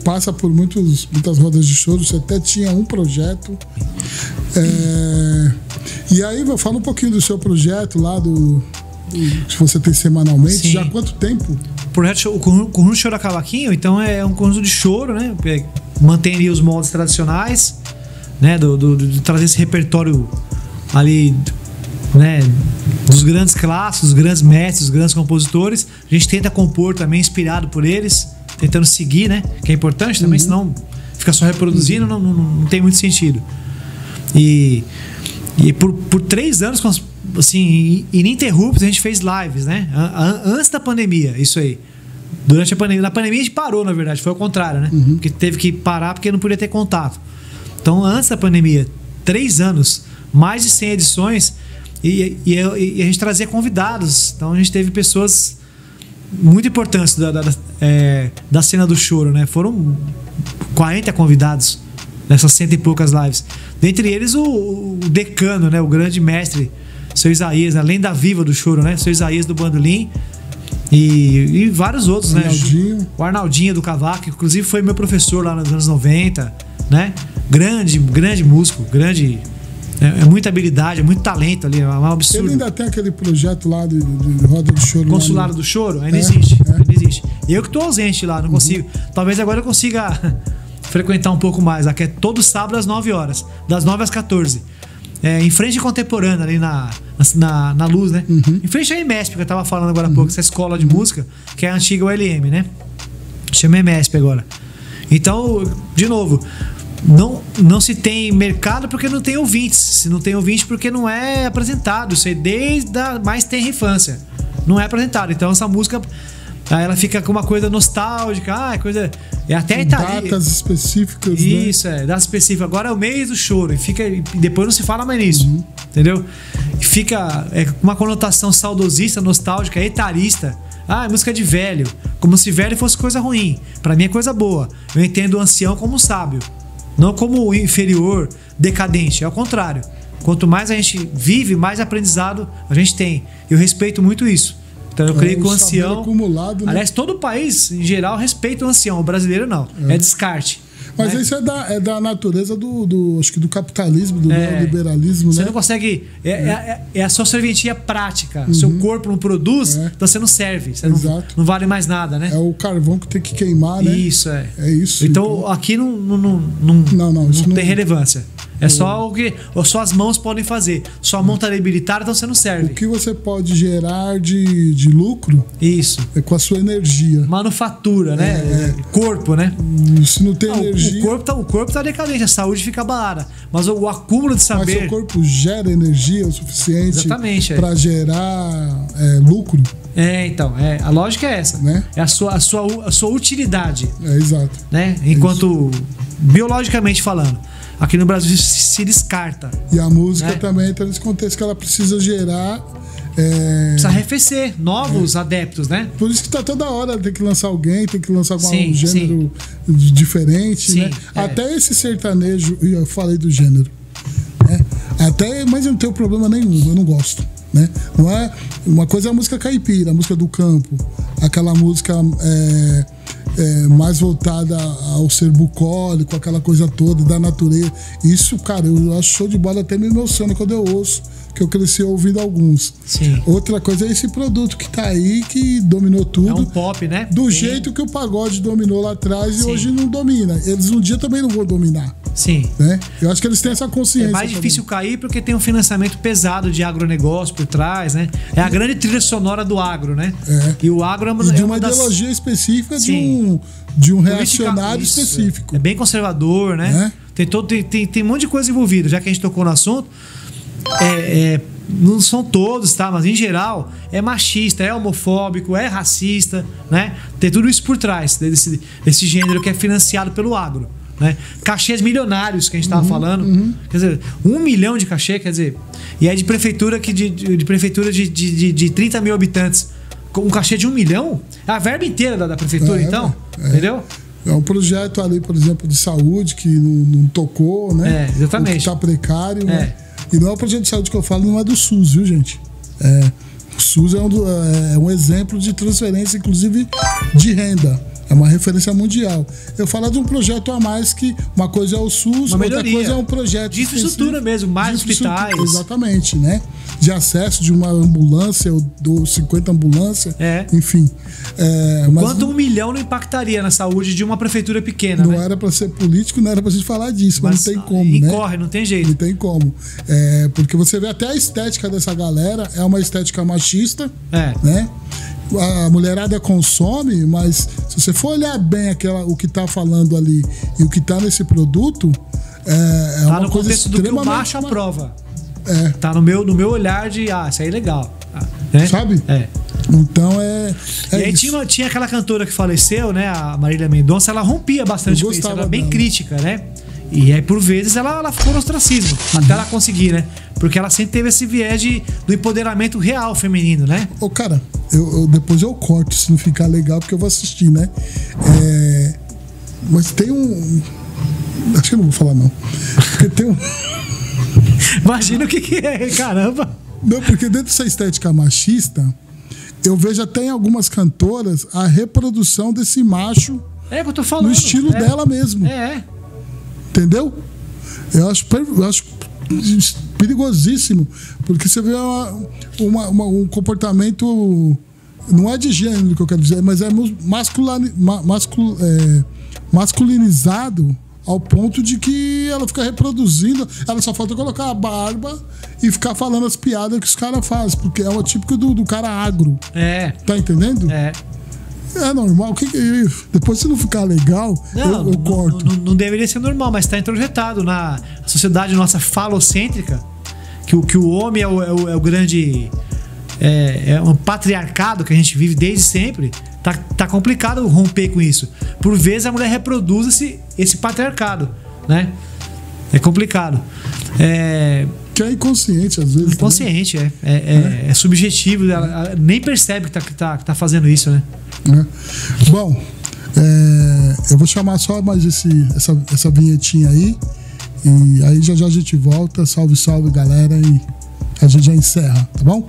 passa por muitas rodas de choro. Você até tinha um projeto. E aí, fala um pouquinho do seu projeto lá que você tem semanalmente. Sim. Já há quanto tempo? O conjunto Choro a Cavaquinho, então é um conjunto de choro, né? Mantém ali os moldes tradicionais, né? De trazer esse repertório ali, né? Dos grandes clássicos, dos grandes mestres, dos grandes compositores. A gente tenta compor também inspirado por eles, tentando seguir, né? Que é importante também, senão fica só reproduzindo, não tem muito sentido. E por 3 anos, assim, ininterruptos, a gente fez lives, né? Antes da pandemia, isso aí. Durante a pandemia. Na pandemia a gente parou, na verdade, foi ao contrário, né? Porque teve que parar porque não podia ter contato. Então, antes da pandemia, 3 anos, mais de 100 edições, e a gente trazia convidados. Então, a gente teve pessoas muito importantes da cena do choro, né? Foram 40 convidados nessas 100 e poucas lives. Dentre eles, o decano, né? O grande mestre, seu Isaías, a lenda viva do choro, né? Seu Isaías do bandolim e vários outros, Arnaldinho. Né? O Arnaldinho do cavaco, inclusive foi meu professor lá nos anos 90, né? Grande músico, grande... É muita habilidade, é muito talento ali, é um absurdo. Ele ainda tem aquele projeto lá de roda de choro. Consulado do Choro? Ainda existe. Ainda existe. Eu que estou ausente lá, não consigo. Talvez agora eu consiga frequentar um pouco mais. Aqui é todo sábado às 9 horas, das 9 às 14. Em frente à Contemporânea, ali na Luz, né? Em frente à EMESP, que eu estava falando agora há pouco, essa escola de música, que é a antiga ULM, né? Chama EMESP agora. Então, de novo, não se tem mercado porque não tem ouvintes. Se não tem ouvinte, porque não é apresentado. Isso aí desde a mais tenra infância. Não é apresentado. Então essa música, ela fica com uma coisa nostálgica. Coisa... até datas específicas. Isso, né? Datas específicas. Agora é o mês do choro. E depois não se fala mais nisso. Entendeu? E fica com uma conotação saudosista, nostálgica, etarista. É música de velho. Como se velho fosse coisa ruim. Pra mim é coisa boa. Eu entendo o ancião como sábio, não como inferior, decadente. É o contrário. Quanto mais a gente vive, mais aprendizado a gente tem. Eu respeito muito isso. Então eu creio que o ancião... acumulado, né? Aliás, todo o país, em geral, respeita o ancião. O brasileiro não. É descarte. Mas né? isso é da natureza acho que do capitalismo, do neoliberalismo, você né? não consegue... É a sua serventia prática. Seu corpo não produz, então você não serve. Você não vale mais nada, né? É o carvão que tem que queimar, né? Isso, É isso. Então aqui não tem relevância. É só o que ou só as mãos podem fazer. Sua mão tá debilitada, então você não serve. O que você pode gerar de lucro Isso. é com a sua energia. Manufatura, né? Corpo, né? Se não tem energia... O corpo tá decadente, a saúde fica abalada. Mas o acúmulo de Mas saber... seu corpo gera energia o suficiente Exatamente, para gerar lucro. Então, a lógica é essa. Né? É a sua utilidade. Exato. Né? Enquanto, biologicamente falando, aqui no Brasil se descarta. E a música né? também entra nesse contexto que ela precisa gerar... Precisa arrefecer novos adeptos, né? Por isso que tá toda hora, tem que lançar alguém, tem que lançar algum gênero sim. diferente, Sim, né? Até esse sertanejo, eu falei do gênero, né? Mas eu não tenho problema nenhum, eu não gosto, né? Não é, uma coisa é a música caipira, a música do campo, aquela música mais voltada ao ser bucólico, aquela coisa toda da natureza. Isso, cara, eu acho show de bola, até me emociona quando eu ouço, que eu cresci ouvindo alguns. Sim. Outra coisa é esse produto que tá aí, que dominou tudo. É um pop, né? Do jeito que o pagode dominou lá atrás e Sim. hoje não domina. Eles um dia também não vão dominar. Sim. Né? Eu acho que eles têm essa consciência. É mais difícil cair porque tem um financiamento pesado de agronegócio por trás, né? É a grande trilha sonora do agro, né? E o agro é e de uma ideologia específica de um reacionário específico. É bem conservador, né? Tem um monte de coisa envolvida, já que a gente tocou no assunto. Não são todos, tá? Mas em geral é machista, é homofóbico, é racista, né? Tem tudo isso por trás desse gênero que é financiado pelo agro, né? Cachês milionários que a gente tava falando, quer dizer, 1 milhão de cachê, quer dizer, e é de prefeitura de prefeitura de 30 mil habitantes, com um cachê de 1 milhão, é a verba inteira da prefeitura, então, entendeu? É um projeto ali, por exemplo, de saúde que não tocou, né? Exatamente. O que tá precário, né? É. E não é o projeto de saúde que eu falo, não é do SUS, viu, gente? O SUS é um exemplo de transferência, inclusive, de renda. É uma referência mundial. Eu falo de um projeto a mais que uma coisa é o SUS, outra coisa é um projeto de infraestrutura mesmo, mais hospitais. Exatamente, né? De acesso de uma ambulância ou 50 ambulâncias, enfim. Mas quanto 1 milhão não impactaria na saúde de uma prefeitura pequena, não né? era para ser político, não era pra gente falar disso, mas não tem como, né? Incorre, não tem jeito. Não tem como. Porque você vê até a estética dessa galera, é uma estética machista, né? A mulherada consome, mas se você for olhar bem o que tá falando ali e o que tá nesse produto, tá uma no coisa contexto do que o macho aprova. Tá no meu olhar de, isso aí é legal. Né? Sabe? Então e aí tinha aquela cantora que faleceu, né? A Marília Mendonça, ela rompia bastante com isso, ela era bem crítica, né? E aí, por vezes, ela ficou no ostracismo, até ela conseguir, né? Porque ela sempre teve esse viés do empoderamento real feminino, né? Cara, depois eu corto se não ficar legal, porque eu vou assistir, né? Mas tem acho que eu não vou falar, não. Porque tem Imagina o que é, caramba! Não, porque dentro dessa estética machista, eu vejo até em algumas cantoras a reprodução desse macho que eu tô falando. No estilo dela mesmo. Entendeu? Eu acho perigosíssimo, porque você vê um comportamento, não é de gênero que eu quero dizer, mas é masculinizado ao ponto de que ela fica reproduzindo, ela só falta colocar a barba e ficar falando as piadas que os caras fazem, porque é o típico do cara agro. Tá entendendo? É normal. Depois, se não ficar legal, eu corto. Não deveria ser normal, mas está introjetado na sociedade nossa falocêntrica, que o homem é o grande. É um patriarcado que a gente vive desde sempre. Tá complicado romper com isso. Por vezes a mulher reproduz esse patriarcado, né? É complicado. Que é inconsciente, às vezes. Inconsciente, é subjetivo. Ela nem percebe que tá fazendo isso, né? Bom, eu vou chamar só mais essa vinhetinha aí. E aí já a gente volta. Salve, salve, galera. E a gente já encerra, tá bom?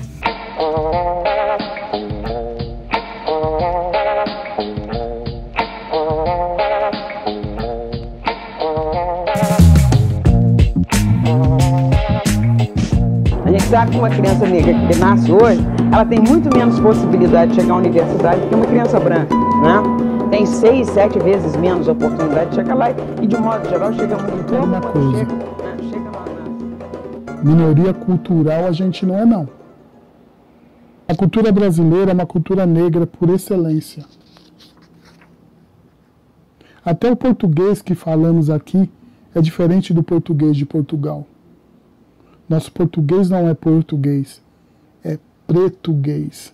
Sabe que uma criança negra que nasce hoje, ela tem muito menos possibilidade de chegar à universidade do que uma criança branca, né? Tem 6, 7 vezes menos oportunidade de chegar lá e de um modo geral chega muito pouco, quando chega minoria cultural a gente não é, não. A cultura brasileira é uma cultura negra por excelência. Até o português que falamos aqui é diferente do português de Portugal. Nosso português não é português, é pretuguês.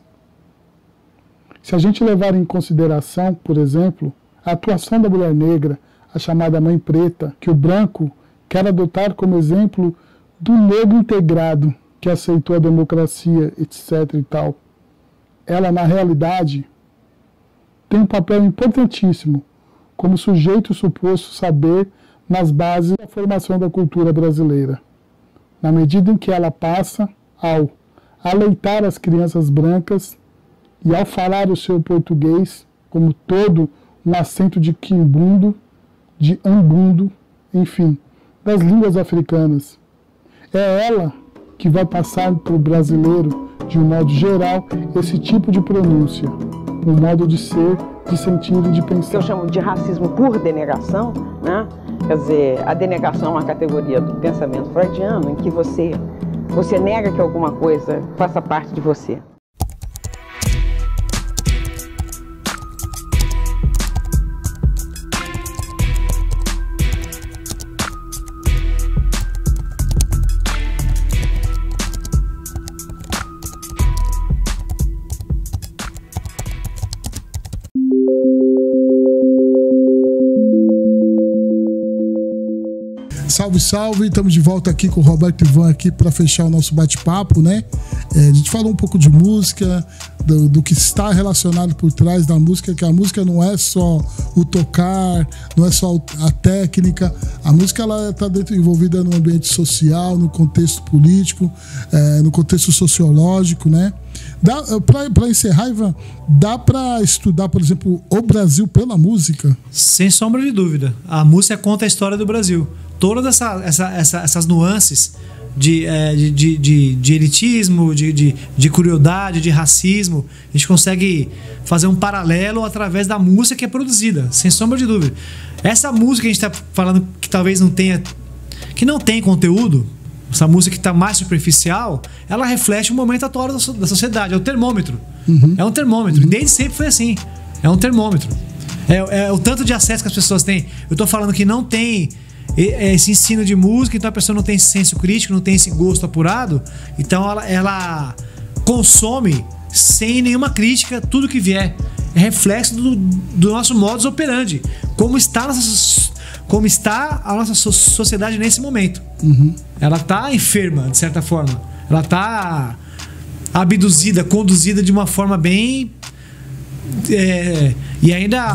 Se a gente levar em consideração, por exemplo, a atuação da mulher negra, a chamada mãe preta, que o branco quer adotar como exemplo do negro integrado, que aceitou a democracia, etc. e tal. Ela, na realidade, tem um papel importantíssimo como sujeito suposto saber nas bases da formação da cultura brasileira, na medida em que ela passa ao aleitar as crianças brancas e ao falar o seu português como todo um acento de quimbundo, de ambundo, enfim, das línguas africanas. É ela que vai passar para o brasileiro, de um modo geral, esse tipo de pronúncia, um modo de ser, de sentir e de pensar. Que eu chamo de racismo por denegação, né? Quer dizer, a denegação é uma categoria do pensamento freudiano em que você nega que alguma coisa faça parte de você. Salve, salve, estamos de volta aqui com o Roberto Ivan aqui para fechar o nosso bate-papo, né? A gente falou um pouco de música, do que está relacionado por trás da música, que a música não é só o tocar, não é só a técnica, a música ela está envolvida no ambiente social, no contexto político, no contexto sociológico, né? Para encerrar, Ivan, dá para estudar, por exemplo, o Brasil pela música? Sem sombra de dúvida. A música conta a história do Brasil. Todas essas nuances de elitismo, de crueldade, de racismo, a gente consegue fazer um paralelo através da música que é produzida, sem sombra de dúvida. Essa música que a gente está falando que talvez não tenha, que não tem conteúdo, essa música que está mais superficial, ela reflete o momento atual da sociedade, é o termômetro. É um termômetro, desde sempre foi assim, é um termômetro. É o tanto de acesso que as pessoas têm. Eu estou falando que não tem esse ensino de música, então a pessoa não tem esse senso crítico, não tem esse gosto apurado, então ela consome sem nenhuma crítica tudo que vier. É reflexo do nosso modus operandi, como está a nossa sociedade nesse momento. Ela está enferma, de certa forma, ela está abduzida, conduzida de uma forma bem e ainda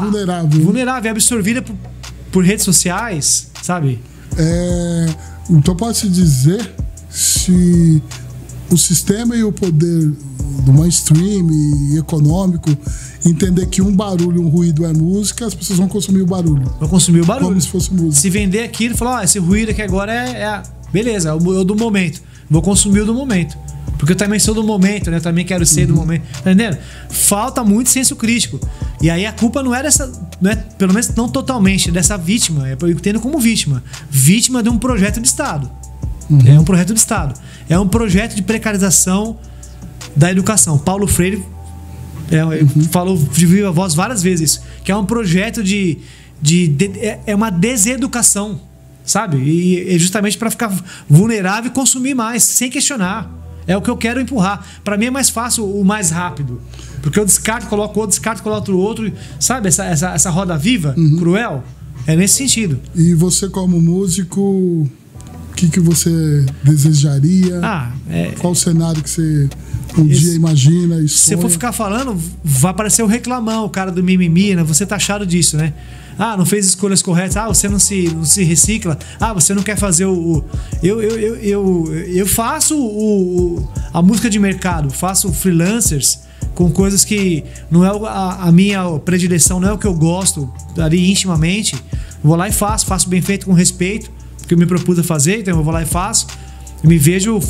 vulnerável, absorvida por redes sociais, sabe? Então pode-se dizer, se o sistema e o poder do mainstream e econômico entender que um barulho, um ruído é música, as pessoas vão consumir o barulho. Vão consumir o barulho. Como se fosse música. Se vender aquilo e falar, esse ruído aqui agora beleza, é o do momento. Vou consumir o do momento. Porque eu também sou do momento, né? Eu também quero ser do momento. Tá entendendo? Falta muito senso crítico. E aí a culpa não é dessa, não é, pelo menos não totalmente, dessa vítima. Eu entendo como vítima. Vítima de um projeto de Estado. É um projeto de Estado. É um projeto de precarização da educação. Paulo Freire falou de viva voz várias vezes isso. Que é um projeto é uma deseducação, sabe? E justamente para ficar vulnerável e consumir mais, sem questionar. É o que eu quero empurrar. Para mim é mais fácil o mais rápido. Porque eu descarto, coloco outro, sabe? Essa roda viva, cruel. É nesse sentido. E você, como músico, o que você desejaria? Qual o cenário que você dia imagina e sonha? Se eu for ficar falando, vai aparecer o reclamão, o cara do mimimi, né? Você tá achado disso, né? Não fez escolhas corretas. Você não se recicla. você não quer fazer eu faço a música de mercado, faço freelancers com coisas que não é a minha predileção, não é o que eu gosto ali intimamente. Vou lá e faço bem feito, com respeito, que eu me propus a fazer, então eu vou lá e faço. Eu me vejo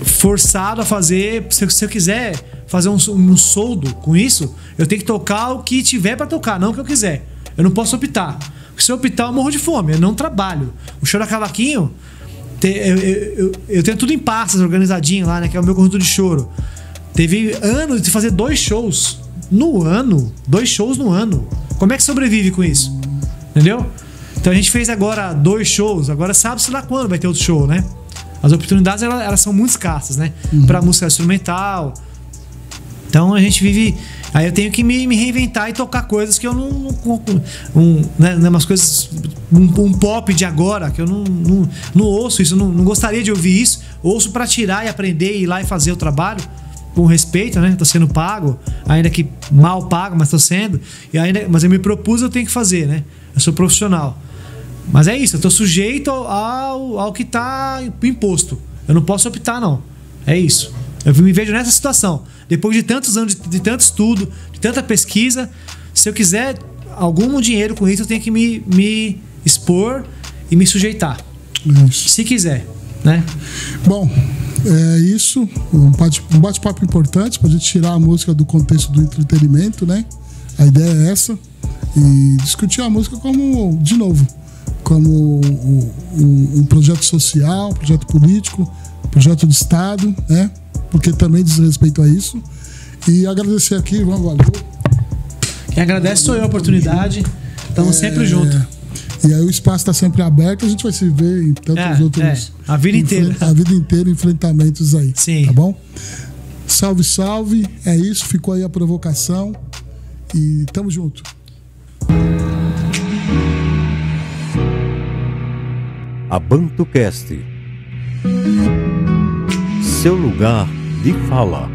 forçado a fazer. Se eu quiser fazer um soldo com isso, eu tenho que tocar o que tiver pra tocar, não o que eu quiser. Eu não posso optar. Porque se eu optar, eu morro de fome, eu não trabalho. O choro a cavaquinho Eu tenho tudo em pastas, organizadinho lá, né? Que é o meu conjunto de choro. Teve anos de fazer 2 shows no ano. 2 shows no ano. Como é que sobrevive com isso? Entendeu? Então a gente fez agora 2 shows. Agora sabe-se lá quando vai ter outro show, né? As oportunidades, elas são muito escassas, né? Pra música instrumental. Então a gente vive... Aí eu tenho que me reinventar e tocar coisas que eu né, umas coisas... Um pop de agora, que eu não ouço isso, não gostaria de ouvir isso. Ouço pra tirar e aprender, ir lá e fazer o trabalho com respeito, né? Tô sendo pago, ainda que mal pago, mas tô sendo. Mas eu me propus, eu tenho que fazer, né? Eu sou profissional. Mas é isso, eu tô sujeito ao que tá imposto. Eu não posso optar, não. É isso. Eu me vejo nessa situação. Depois de tantos anos, de tanto estudo, de tanta pesquisa, se eu quiser algum dinheiro com isso, eu tenho que me expor e me sujeitar. Isso. Se quiser, né? Bom, é isso. Um bate-papo importante pra gente tirar a música do contexto do entretenimento, né? A ideia é essa. E discutir a música como, de novo, como um projeto social, um projeto político, um projeto de Estado, né? Porque também diz respeito a isso. E agradecer aqui, Ivan, valeu. Quem agradece sou eu a oportunidade. Estamos sempre juntos. E aí o espaço está sempre aberto, a gente vai se ver em tantos outros... a vida inteira. A vida inteira, enfrentamentos aí. Sim. Tá bom? Salve, salve. É isso, ficou aí a provocação. E tamo junto. AbantoCast. Seu lugar de fala.